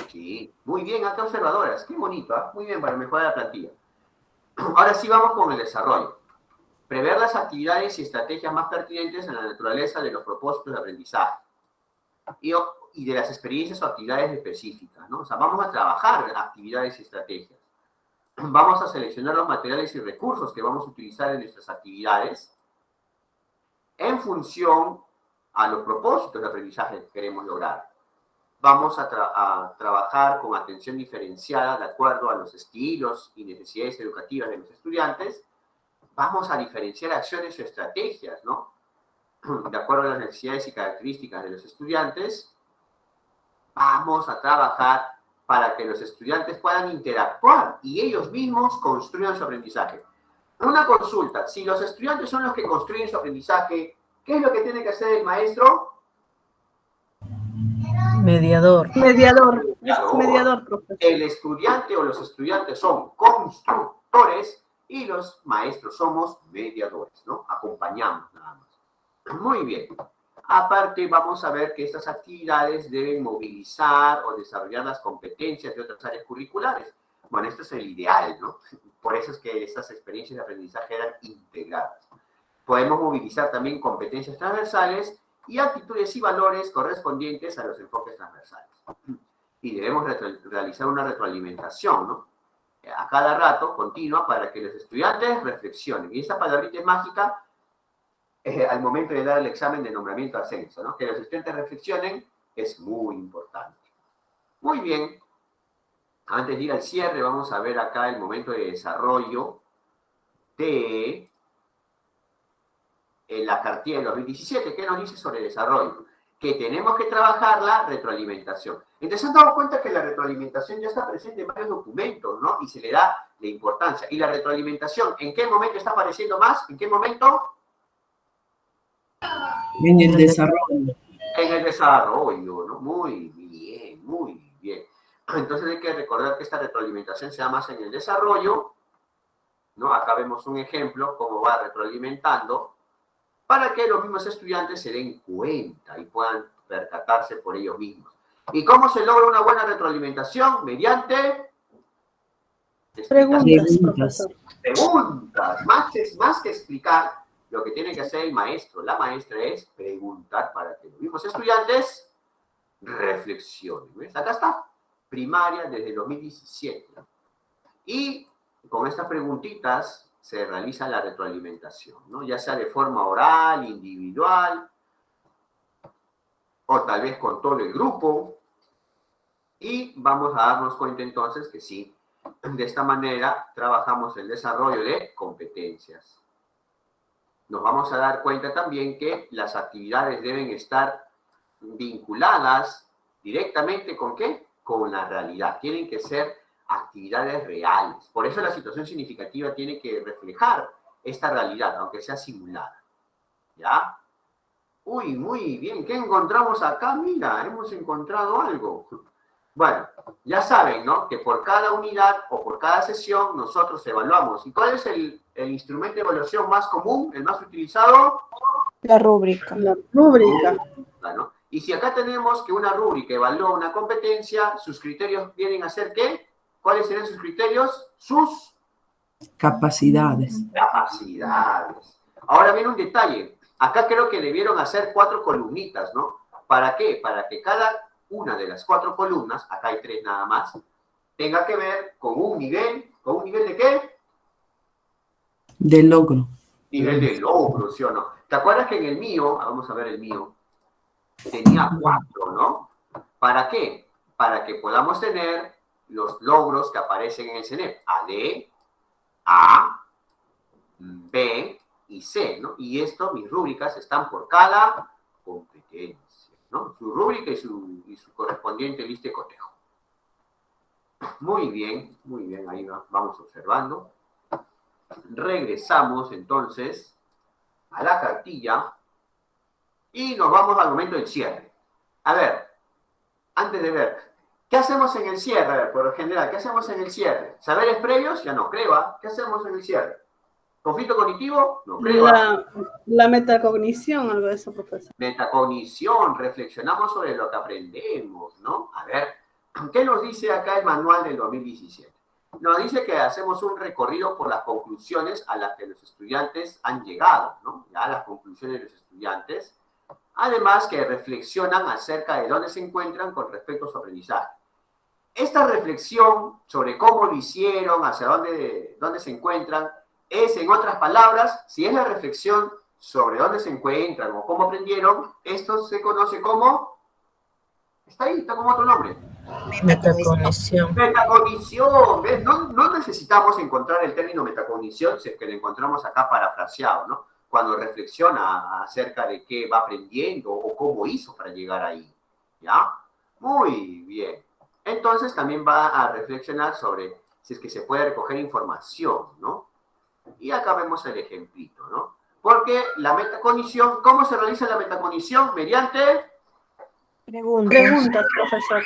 Sí, muy bien, acá observadoras, qué bonito, ¿eh? Muy bien para mejorar la plantilla. Ahora sí vamos con el desarrollo. Prever las actividades y estrategias más pertinentes en la naturaleza de los propósitos de aprendizaje y de las experiencias o actividades específicas, ¿no? O sea, vamos a trabajar actividades y estrategias. Vamos a seleccionar los materiales y recursos que vamos a utilizar en nuestras actividades en función a los propósitos de aprendizaje que queremos lograr. Vamos a trabajar con atención diferenciada de acuerdo a los estilos y necesidades educativas de los estudiantes. Vamos a diferenciar acciones y estrategias, ¿no? De acuerdo a las necesidades y características de los estudiantes. Vamos a trabajar para que los estudiantes puedan interactuar y ellos mismos construyan su aprendizaje. Una consulta, si los estudiantes son los que construyen su aprendizaje, ¿qué es lo que tiene que hacer el maestro? Mediador. Mediador, profesor. El estudiante o los estudiantes son constructores y los maestros somos mediadores, ¿no? Acompañamos nada más. Muy bien. Aparte, vamos a ver que estas actividades deben movilizar o desarrollar las competencias de otras áreas curriculares. Bueno, esto es el ideal, ¿no? Por eso es que estas experiencias de aprendizaje eran integradas. Podemos movilizar también competencias transversales y actitudes y valores correspondientes a los enfoques transversales. Y debemos realizar una retroalimentación, ¿no? A cada rato, continua, para que los estudiantes reflexionen. Y esta palabrita es mágica al momento de dar el examen de nombramiento a ascenso, ¿no? Que los estudiantes reflexionen es muy importante. Muy bien. Antes de ir al cierre, vamos a ver acá el momento de desarrollo de la cartilla de 2017. ¿Qué nos dice sobre desarrollo? Que tenemos que trabajar la retroalimentación. Entonces, han dado cuenta que la retroalimentación ya está presente en varios documentos, ¿no? Y se le da la importancia. ¿Y la retroalimentación en qué momento está apareciendo más? ¿En qué momento? En el desarrollo. En el desarrollo, ¿no? Muy bien, muy bien. Entonces hay que recordar que esta retroalimentación se da más en el desarrollo, ¿no? Acá vemos un ejemplo, cómo va retroalimentando, para que los mismos estudiantes se den cuenta y puedan percatarse por ellos mismos. ¿Y cómo se logra una buena retroalimentación? Mediante Preguntas, profesor. Preguntas. Más que explicar, lo que tiene que hacer el maestro, la maestra, es preguntar para que los mismos estudiantes reflexionen. ¿Ves? Acá está. Primaria desde 2017. Y con estas preguntitas se realiza la retroalimentación, ¿no? Ya sea de forma oral, individual, o tal vez con todo el grupo. Y vamos a darnos cuenta entonces que sí, de esta manera trabajamos el desarrollo de competencias. Nos vamos a dar cuenta también que las actividades deben estar vinculadas directamente ¿con qué? Con la realidad. Tienen que ser actividades reales. Por eso la situación significativa tiene que reflejar esta realidad, aunque sea simulada. ¿Ya? Uy, muy bien. ¿Qué encontramos acá? Mira, hemos encontrado algo. Bueno, ya saben, ¿no? Que por cada unidad o por cada sesión nosotros evaluamos. ¿Y cuál es el instrumento de evaluación más común, el más utilizado? La rúbrica. La rúbrica. ¿No? Y si acá tenemos que una rúbrica evalúa una competencia, sus criterios vienen a ser ¿qué? ¿Cuáles serían sus criterios? Sus Capacidades. capacidades. Ahora viene un detalle. Acá creo que debieron hacer 4 columnitas, ¿no? ¿Para qué? Para que cada una de las 4 columnas, acá hay 3 nada más, tenga que ver con un nivel ¿de qué? De logro. Nivel de logro, ¿sí o no? ¿Te acuerdas que en el mío, vamos a ver el mío, tenía 4, ¿no? ¿Para qué? Para que podamos tener los logros que aparecen en el CENEP. AD, A, B y C, ¿no? Y esto, mis rúbricas, están por cada competencia, ¿no? Su rúbrica y su correspondiente lista de cotejo. Muy bien, ahí vamos observando. Regresamos entonces a la cartilla y nos vamos al momento del cierre. A ver, antes de ver, ¿qué hacemos en el cierre? A ver, por lo general, ¿qué hacemos en el cierre? ¿Saberes previos? Ya no, creo. ¿Qué hacemos en el cierre? ¿Conflicto cognitivo? No creo. La metacognición, algo de eso, profesor. Metacognición, reflexionamos sobre lo que aprendemos, ¿no? A ver, ¿qué nos dice acá el manual del 2017? Nos dice que hacemos un recorrido por las conclusiones a las que los estudiantes han llegado, ¿no? Ya las conclusiones de los estudiantes. Además que reflexionan acerca de dónde se encuentran con respecto a su aprendizaje. Esta reflexión sobre cómo lo hicieron, hacia dónde se encuentran, es, en otras palabras, si es la reflexión sobre dónde se encuentran o cómo aprendieron, esto se conoce como... Está ahí, está como otro nombre. Metacognición. Metacognición, ¿ves? No necesitamos encontrar el término metacognición si es que lo encontramos acá parafraseado, ¿no? Cuando reflexiona acerca de qué va aprendiendo o cómo hizo para llegar ahí, ¿ya? Muy bien. Entonces también va a reflexionar sobre si es que se puede recoger información, ¿no? Y acá vemos el ejemplito, ¿no? Porque la metacognición, ¿cómo se realiza la metacognición? Mediante... Preguntas, profesor.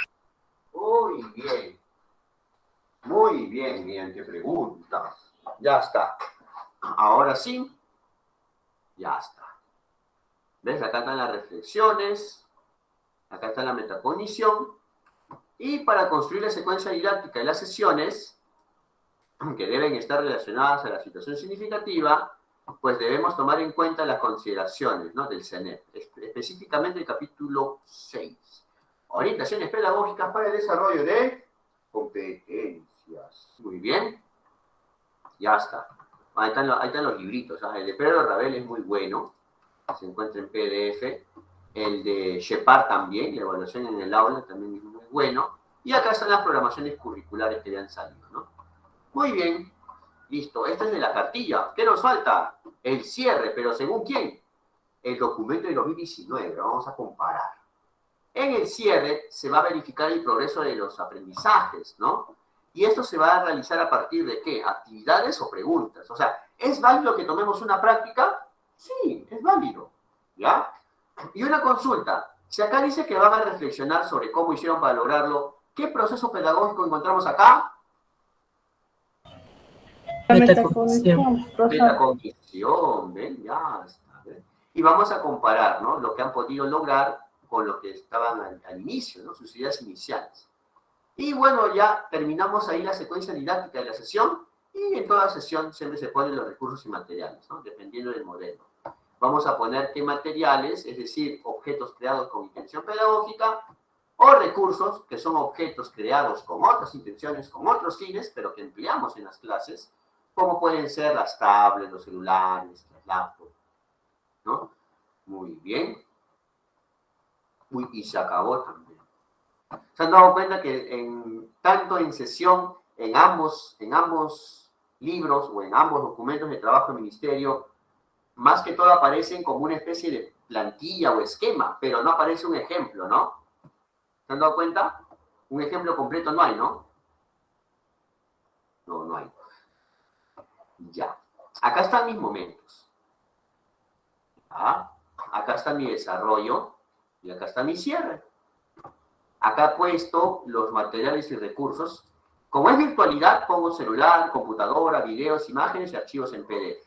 Muy bien, mediante preguntas. Ya está. Ahora sí, ya está. ¿Ves? Acá están las reflexiones, acá está la metacognición. Y para construir la secuencia didáctica de las sesiones, que deben estar relacionadas a la situación significativa, pues debemos tomar en cuenta las consideraciones, ¿no?, del CENEP, específicamente el capítulo 6. Orientaciones pedagógicas para el desarrollo de competencias. Muy bien. Ya está. Ahí están los libritos. ¿Ah? El de Pedro Ravel es muy bueno. Se encuentra en PDF. El de Shepard también. La evaluación en el aula también es muy bueno. Y acá están las programaciones curriculares que ya han salido, ¿no? Muy bien. Listo. Esta es de la cartilla. ¿Qué nos falta? El cierre. ¿Pero según quién? El documento de 2019. Lo vamos a comparar. En el cierre se va a verificar el progreso de los aprendizajes, ¿no? Y esto se va a realizar a partir de ¿qué? Actividades o preguntas. O sea, ¿es válido que tomemos una práctica? Sí, es válido, ¿ya? Y una consulta. Si acá dice que van a reflexionar sobre cómo hicieron para lograrlo, ¿qué proceso pedagógico encontramos acá? Metacognición. Metacognición, ¿ven? Ya está, ¿ven? Y vamos a comparar, ¿no?, lo que han podido lograr con lo que estaban al inicio, ¿no?, sus ideas iniciales. Y bueno, ya terminamos ahí la secuencia didáctica de la sesión, y en toda sesión siempre se ponen los recursos y materiales, ¿no?, dependiendo del modelo. Vamos a poner qué materiales, es decir, objetos creados con intención pedagógica, o recursos, que son objetos creados con otras intenciones, con otros fines, pero que empleamos en las clases, como pueden ser las tablets, los celulares, las laptops, ¿no? Muy bien. Uy, y se acabó también. ¿Se han dado cuenta que tanto en sesión, en ambos libros o en ambos documentos de trabajo del ministerio, más que todo aparecen como una especie de plantilla o esquema, pero no aparece un ejemplo, ¿no? ¿Se han dado cuenta? Un ejemplo completo no hay, ¿no? No hay. Ya. Acá están mis momentos. ¿Ah? Acá está mi desarrollo. Y acá está mi cierre. Acá he puesto los materiales y recursos. Como es virtualidad, pongo celular, computadora, videos, imágenes y archivos en PDF.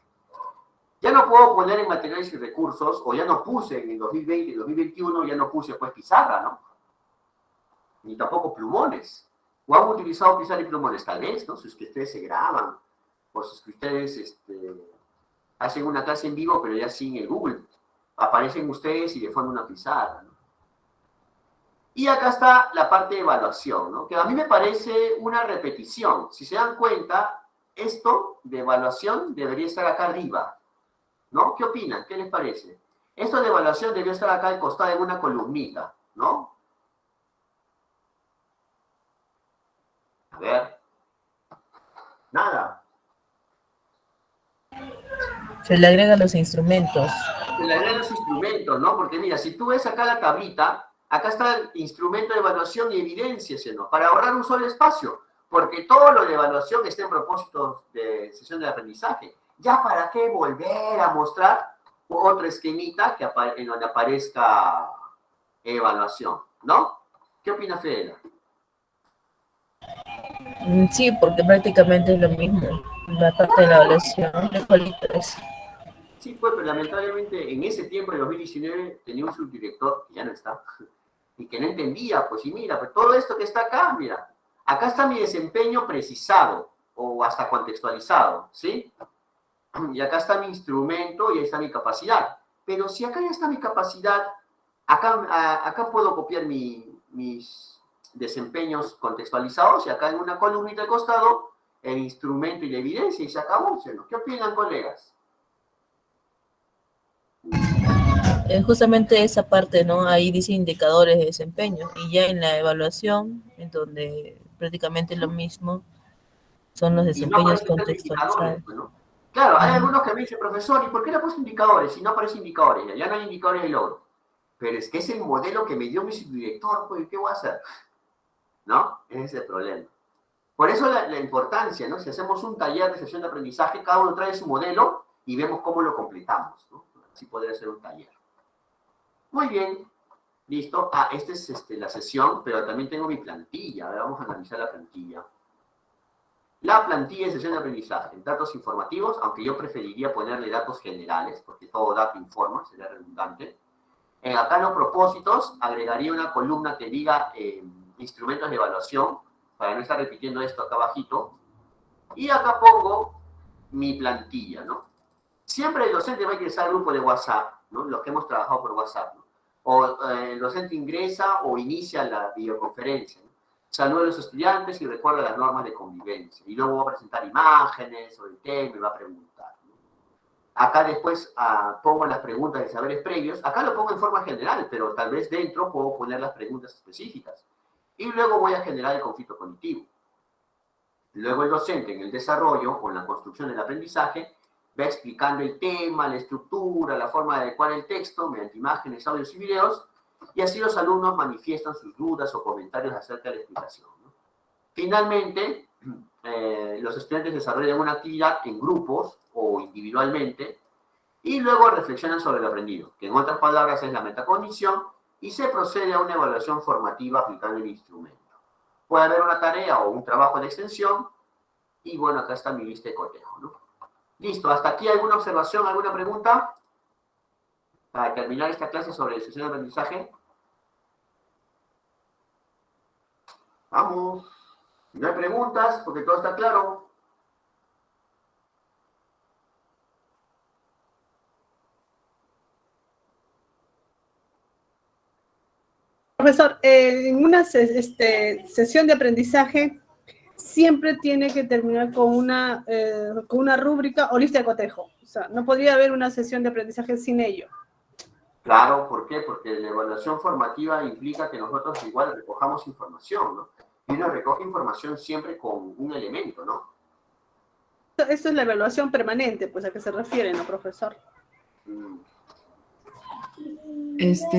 Ya no puedo poner en materiales y recursos, o ya no puse en el 2020 y 2021, ya no puse pues pizarra, ¿no? Ni tampoco plumones. ¿O han utilizado pizarra y plumones? Tal vez, ¿no? Si es que ustedes se graban, o si es que ustedes hacen una clase en vivo, pero ya sin el Google. Aparecen ustedes y de fondo una pizarra, ¿no? Y acá está la parte de evaluación, ¿no?, que a mí me parece una repetición. Si se dan cuenta, esto de evaluación debería estar acá arriba, ¿no? ¿Qué opinan? ¿Qué les parece? Esto de evaluación debería estar acá al costado en una columnita, ¿no? A ver. Nada. Se le agregan los instrumentos. Se le agregan los instrumentos, ¿no? Porque mira, si tú ves acá la tablita, acá está el instrumento de evaluación y evidencia, ¿no?, para ahorrar un solo espacio, porque todo lo de evaluación está en propósitos de sesión de aprendizaje. ¿Ya para qué volver a mostrar otra esquemita en donde aparezca evaluación, ¿no? ¿Qué opina Fidela? Sí, porque prácticamente es lo mismo. La parte de la evaluación, igualito es. Sí, pues, pero lamentablemente en ese tiempo, en 2019, tenía un subdirector, que ya no está, y que no entendía, pues, y mira, pues todo esto que está acá, mira, acá está mi desempeño precisado, o hasta contextualizado, ¿sí? Y acá está mi instrumento y ahí está mi capacidad. Pero si acá ya está mi capacidad, acá puedo copiar mis desempeños contextualizados y acá en una columnita al costado el instrumento y la evidencia y se acabó, ¿sí? ¿Qué opinan, colegas? Justamente esa parte, ¿no? Ahí dice indicadores de desempeño y ya en la evaluación, en donde prácticamente lo mismo, son los Y no desempeños aparecen tantos indicadores, contextualizados. pues, ¿no? Claro, hay algunos que me dicen, profesor, ¿y por qué le puse indicadores? Si no aparecen indicadores, ya no hay indicadores de logro. Pero es que es el modelo que me dio mi subdirector, pues, ¿qué voy a hacer? ¿No? Ese es el problema. Por eso la importancia, ¿no? Si hacemos un taller de sesión de aprendizaje, cada uno trae su modelo y vemos cómo lo completamos, ¿no? Así podría ser un taller. Muy bien, listo. Ah, esta es la sesión, pero también tengo mi plantilla. A ver, vamos a analizar la plantilla. La plantilla de sesión de aprendizaje, datos informativos, aunque yo preferiría ponerle datos generales, porque todo dato informa, sería redundante. Acá en los propósitos agregaría una columna que diga instrumentos de evaluación, para no estar repitiendo esto acá abajito. Y acá pongo mi plantilla, ¿no? Siempre el docente va a ingresar al grupo de WhatsApp, ¿no? Los que hemos trabajado por WhatsApp, ¿no? O el docente ingresa o inicia la videoconferencia, ¿no? Saluda a los estudiantes y recuerda las normas de convivencia. Y luego va a presentar imágenes sobre el tema y va a preguntar, ¿no? Acá después pongo las preguntas de saberes previos. Acá lo pongo en forma general, pero tal vez dentro puedo poner las preguntas específicas. Y luego voy a generar el conflicto cognitivo. Luego el docente en el desarrollo o en la construcción del aprendizaje va explicando el tema, la estructura, la forma de adecuar el texto mediante imágenes, audios y videos, y así los alumnos manifiestan sus dudas o comentarios acerca de la explicación, ¿no? Finalmente, los estudiantes desarrollan una actividad en grupos o individualmente y luego reflexionan sobre lo aprendido, que en otras palabras es la metacognición, y se procede a una evaluación formativa aplicando el instrumento. Puede haber una tarea o un trabajo de extensión, y bueno, acá está mi lista de cotejo, ¿no? Listo, ¿hasta aquí alguna observación, alguna pregunta? Para terminar esta clase sobre sesión de aprendizaje. Vamos. No hay preguntas, porque todo está claro. Profesor, en una sesión de aprendizaje siempre tiene que terminar con una rúbrica o lista de cotejo. O sea, no podría haber una sesión de aprendizaje sin ello. Claro, ¿por qué? Porque la evaluación formativa implica que nosotros igual recojamos información, ¿no? Y uno recoge información siempre con un elemento, ¿no? Esto es la evaluación permanente, pues a qué se refiere, ¿no, profesor?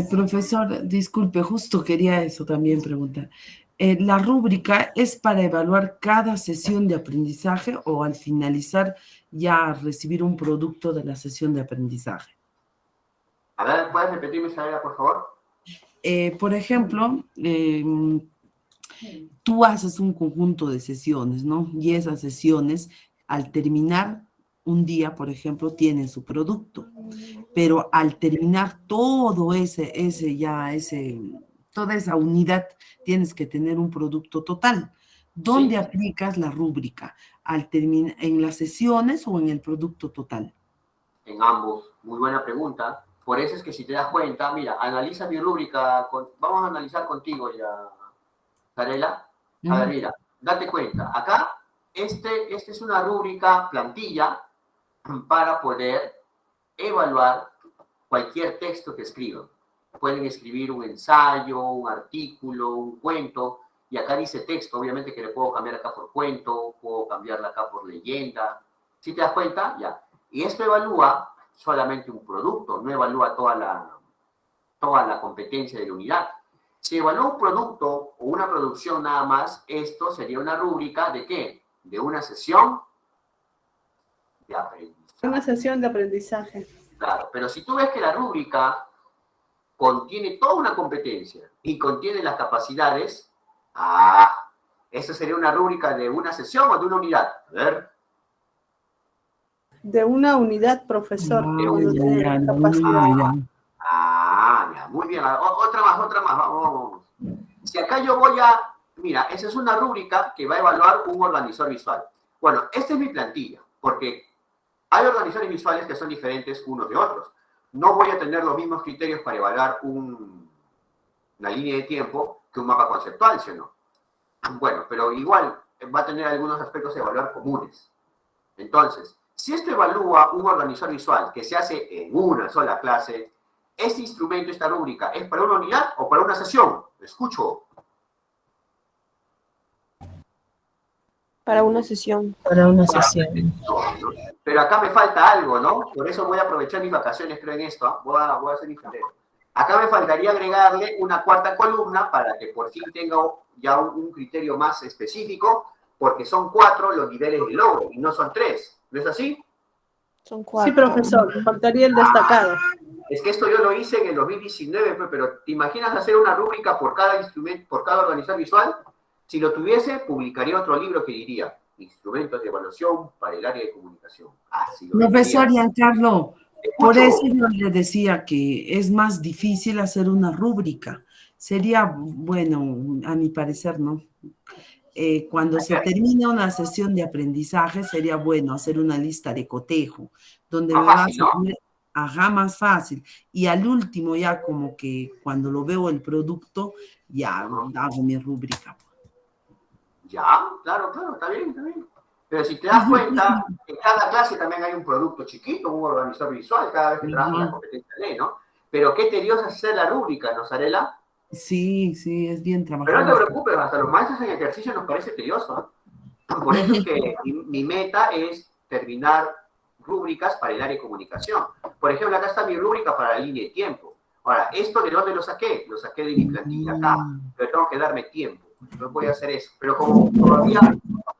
Profesor, disculpe, justo quería eso también preguntar. ¿La rúbrica es para evaluar cada sesión de aprendizaje o al finalizar ya recibir un producto de la sesión de aprendizaje? A ver, ¿puedes repetirme esa idea, por favor? Por ejemplo, tú haces un conjunto de sesiones, ¿no? Y esas sesiones, al terminar un día, por ejemplo, tienen su producto. Pero al terminar todo toda esa unidad, tienes que tener un producto total. ¿Dónde Sí. aplicas la rúbrica? ¿En las sesiones o en el producto total? En ambos. Muy buena pregunta. Por eso es que si te das cuenta, mira, analiza mi rúbrica. Vamos a analizar contigo ya, Sarela. A ver, mira, date cuenta. Acá, esta es una rúbrica plantilla para poder evaluar cualquier texto que escriban. Pueden escribir un ensayo, un artículo, un cuento, y acá dice texto, obviamente que le puedo cambiar acá por cuento, puedo cambiarla acá por leyenda. ¿Sí te das cuenta? Ya. Y esto evalúa solamente un producto, no evalúa toda la competencia de la unidad. Si evalúa un producto o una producción nada más, esto sería una rúbrica ¿de qué? De una sesión de aprendizaje. Una sesión de aprendizaje. Claro, pero si tú ves que la rúbrica contiene toda una competencia y contiene las capacidades, ¿Esa sería una rúbrica de una sesión o de una unidad? A ver. De una unidad, profesor. Cuando tiene capacidad. Ah, ya, muy bien. Otra más, vamos. Si acá yo voy a... Mira, esa es una rúbrica que va a evaluar un organizador visual. Bueno, esta es mi plantilla, porque hay organizadores visuales que son diferentes unos de otros. No voy a tener los mismos criterios para evaluar una línea de tiempo que un mapa conceptual, ¿sí o no? Bueno, pero igual va a tener algunos aspectos a evaluar comunes. Entonces, si esto evalúa un organizador visual que se hace en una sola clase, este instrumento, esta rúbrica, ¿es para una unidad o para una sesión? Escucho. Para una sesión. Para una sesión. ¿No? Pero acá me falta algo, ¿no? Por eso voy a aprovechar mis vacaciones, creo, en esto. ¿eh? Voy a hacer diferente. Acá me faltaría agregarle una cuarta columna para que por fin tenga ya un criterio más específico, porque son 4 los niveles de logro y no son 3. ¿No es así? Son 4. Sí, profesor, faltaría el destacado. Es que esto yo lo hice en el 2019, pero ¿te imaginas hacer una rúbrica por cada instrumento, por cada organizador visual? Si lo tuviese, publicaría otro libro que diría Instrumentos de evaluación para el área de comunicación. Así lo Profesor diría. Giancarlo, por eso yo le decía que es más difícil hacer una rúbrica. Sería, bueno, a mi parecer, ¿no? Cuando se termina una sesión de aprendizaje, sería bueno hacer una lista de cotejo, donde Más me vas fácil, a ¿no? poner, ajá, más fácil. Y al último, ya como que cuando lo veo el producto, ya hago mi rúbrica. Ya, claro, está bien. Pero si te das cuenta, en cada clase también hay un producto chiquito, un organizador visual, cada vez que trabajas la competencia de ley, ¿no? Pero qué tediosa es hacer la rúbrica, ¿no, Sarela? Sí, es bien Pero trabajado. no te preocupes, hasta los maestros en ejercicio nos parece tedioso. Por eso es que mi meta es terminar rúbricas para el área de comunicación. Por ejemplo, acá está mi rúbrica para la línea de tiempo. Ahora, ¿esto de dónde lo saqué? Lo saqué de mi plantilla acá, pero tengo que darme tiempo. No voy a hacer eso. Pero como todavía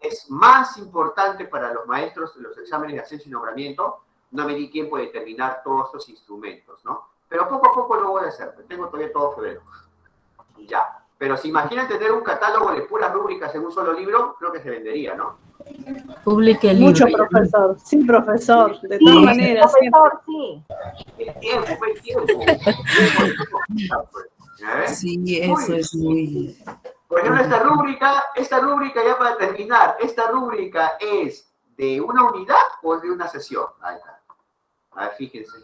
es más importante para los maestros los exámenes de ascenso y nombramiento, no me di tiempo de terminar todos estos instrumentos, ¿no? Pero poco a poco lo voy a hacer. Tengo todavía todo febrero. Ya. Pero si imaginan tener un catálogo de puras rúbricas en un solo libro, creo que se vendería, ¿no? Publique el libro. Mucho, profesor. Sí, profesor. De todas maneras, profesor, sí. El tiempo. Sí, eso es muy... Por ejemplo, esta rúbrica ya para terminar, ¿esta rúbrica es de una unidad o es de una sesión? Ahí está. A ver, fíjense.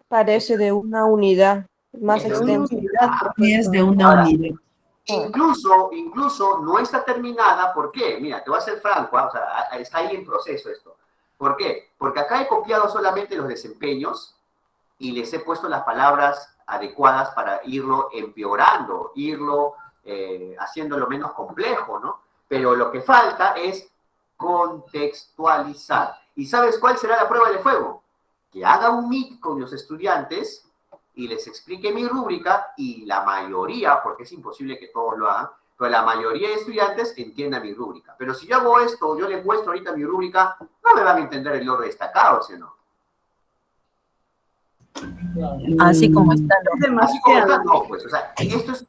Parece de una unidad más Es de una extensa. unidad. Es de una Ahora, unidad. Incluso no está terminada, ¿por qué? Mira, te voy a ser franco, o sea, está ahí en proceso esto. ¿Por qué? Porque acá he copiado solamente los desempeños y les he puesto las palabras adecuadas para irlo empeorando, irlo haciéndolo menos complejo, ¿no? Pero lo que falta es contextualizar. ¿Y sabes cuál será la prueba de fuego? Que haga un meet con los estudiantes y les explique mi rúbrica y la mayoría, porque es imposible que todos lo hagan, pero la mayoría de estudiantes entienda mi rúbrica. Pero si yo hago esto, yo les muestro ahorita mi rúbrica, no me van a entender el logro destacado, ¿sí o no? Así como está. Así como está, no, pues, o sea, esto es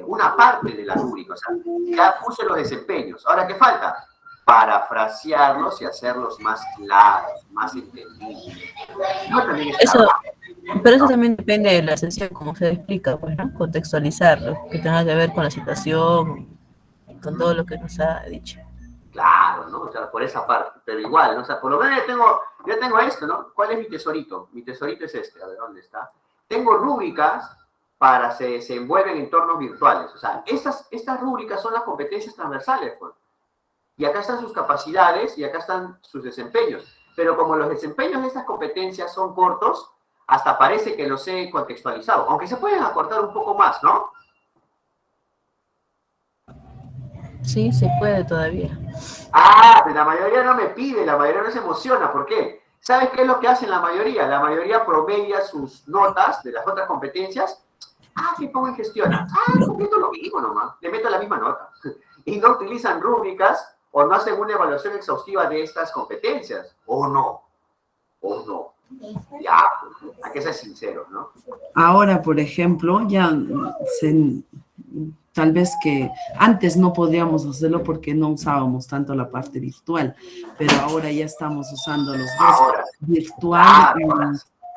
una parte de la rúbrica, o sea, ya puse los desempeños. Ahora, ¿qué falta? Parafrasearlos y hacerlos más claros, más entendibles. No, también está Eso, pero eso también depende de la sesión, como se explica, pues, ¿no? Contextualizarlo, que tenga que ver con la situación, con todo lo que nos ha dicho. claro, ¿no? O sea, por esa parte, pero igual, ¿no? O sea, por lo menos ya tengo esto, ¿no? ¿Cuál es mi tesorito? Mi tesorito es este, a ver, ¿dónde está? Tengo rúbricas para se desenvuelven en entornos virtuales, o sea, estas rúbricas son las competencias transversales, pues. Y acá están sus capacidades y acá están sus desempeños. Pero como los desempeños de estas competencias son cortos, hasta parece que los he contextualizado, aunque se pueden acortar un poco más, ¿no? Sí, se puede todavía. Ah, pero la mayoría no me pide, la mayoría no se emociona. ¿Por qué? ¿Sabes qué es lo que hacen la mayoría? La mayoría promedia sus notas de las otras competencias. Ah, ¿qué pongo en gestión? Ah, completo lo mismo nomás. Le meto la misma nota. Y no utilizan rúbricas o no hacen una evaluación exhaustiva de estas competencias. ¿O no? ¿O no? Ya, hay que ser sinceros, ¿no? Ahora, por ejemplo, ya tal vez que antes no podíamos hacerlo porque no usábamos tanto la parte virtual, pero ahora ya estamos usando los dos, Ahora, virtual claro.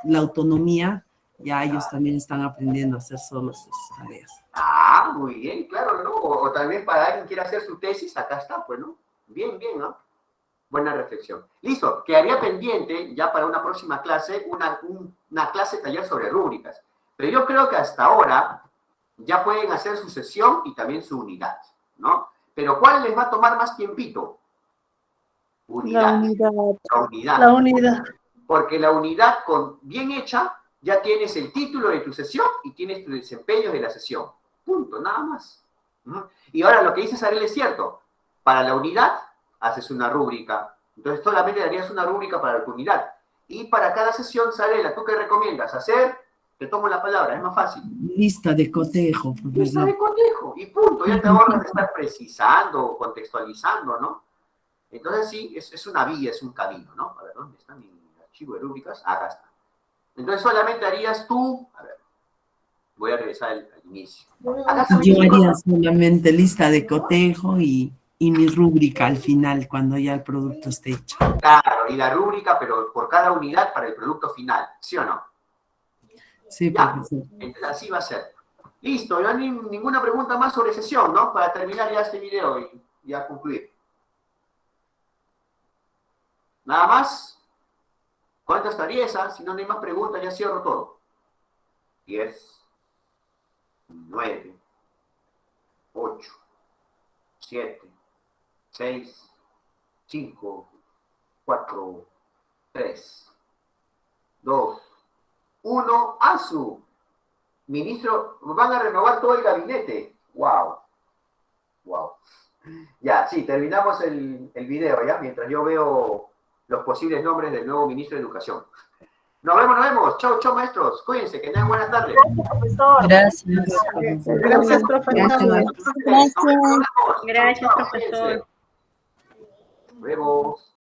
y la autonomía, ya ellos también están aprendiendo a hacer solo sus tareas. Ah, muy bien, claro, ¿no? O también para alguien que quiera hacer su tesis, acá está, pues, ¿no? Bien, bien, ¿no? Buena reflexión. Listo, quedaría pendiente ya para una próxima clase, una clase taller sobre rúbricas. Pero yo creo que hasta ahora ya pueden hacer su sesión y también su unidad, ¿no? Pero ¿cuál les va a tomar más tiempito? La unidad. La unidad. La unidad. Porque la unidad bien hecha, ya tienes el título de tu sesión y tienes tu desempeño de la sesión. Punto, nada más. ¿No? Y ahora lo que dice Sarel es cierto. Para la unidad, haces una rúbrica. Entonces solamente darías una rúbrica para tu unidad. Y para cada sesión, Sarela, ¿tú qué recomiendas? Hacer, te tomo la palabra, es más fácil. Lista de cotejo, Lista profesor. de cotejo, y punto. Ya te ahorras de estar precisando o contextualizando, ¿no? Entonces sí, es una vía, es un camino, ¿no? A ver, ¿dónde está mi archivo de rúbricas? Acá está. Entonces solamente harías tú, a ver, voy a regresar al inicio. Acá está mi Yo chico. haría solamente lista de cotejo y mi rúbrica al final, cuando ya el producto esté hecho. Claro, y la rúbrica, pero por cada unidad para el producto final, ¿sí o no? Sí, Ya, profesor. entonces así va a ser. Listo, no hay ninguna pregunta más sobre sesión, ¿no? Para terminar ya este video y ya concluir. ¿Nada más? ¿Cuántas tareas? Si no hay más preguntas, ya cierro todo. 10, 9, 8, 7, 6, 5, 4, 3, 2, 1. ¡Asu! Ministro, van a renovar todo el gabinete. ¡Wow! ¡Wow! Ya, sí, terminamos el video, ¿ya? Mientras yo veo los posibles nombres del nuevo ministro de Educación. Nos vemos, nos vemos. Chau, chau, maestros. Cuídense, que tengan buenas tardes. Gracias. Gracias, profesor. Gracias. Gracias, profesor. Nos vemos.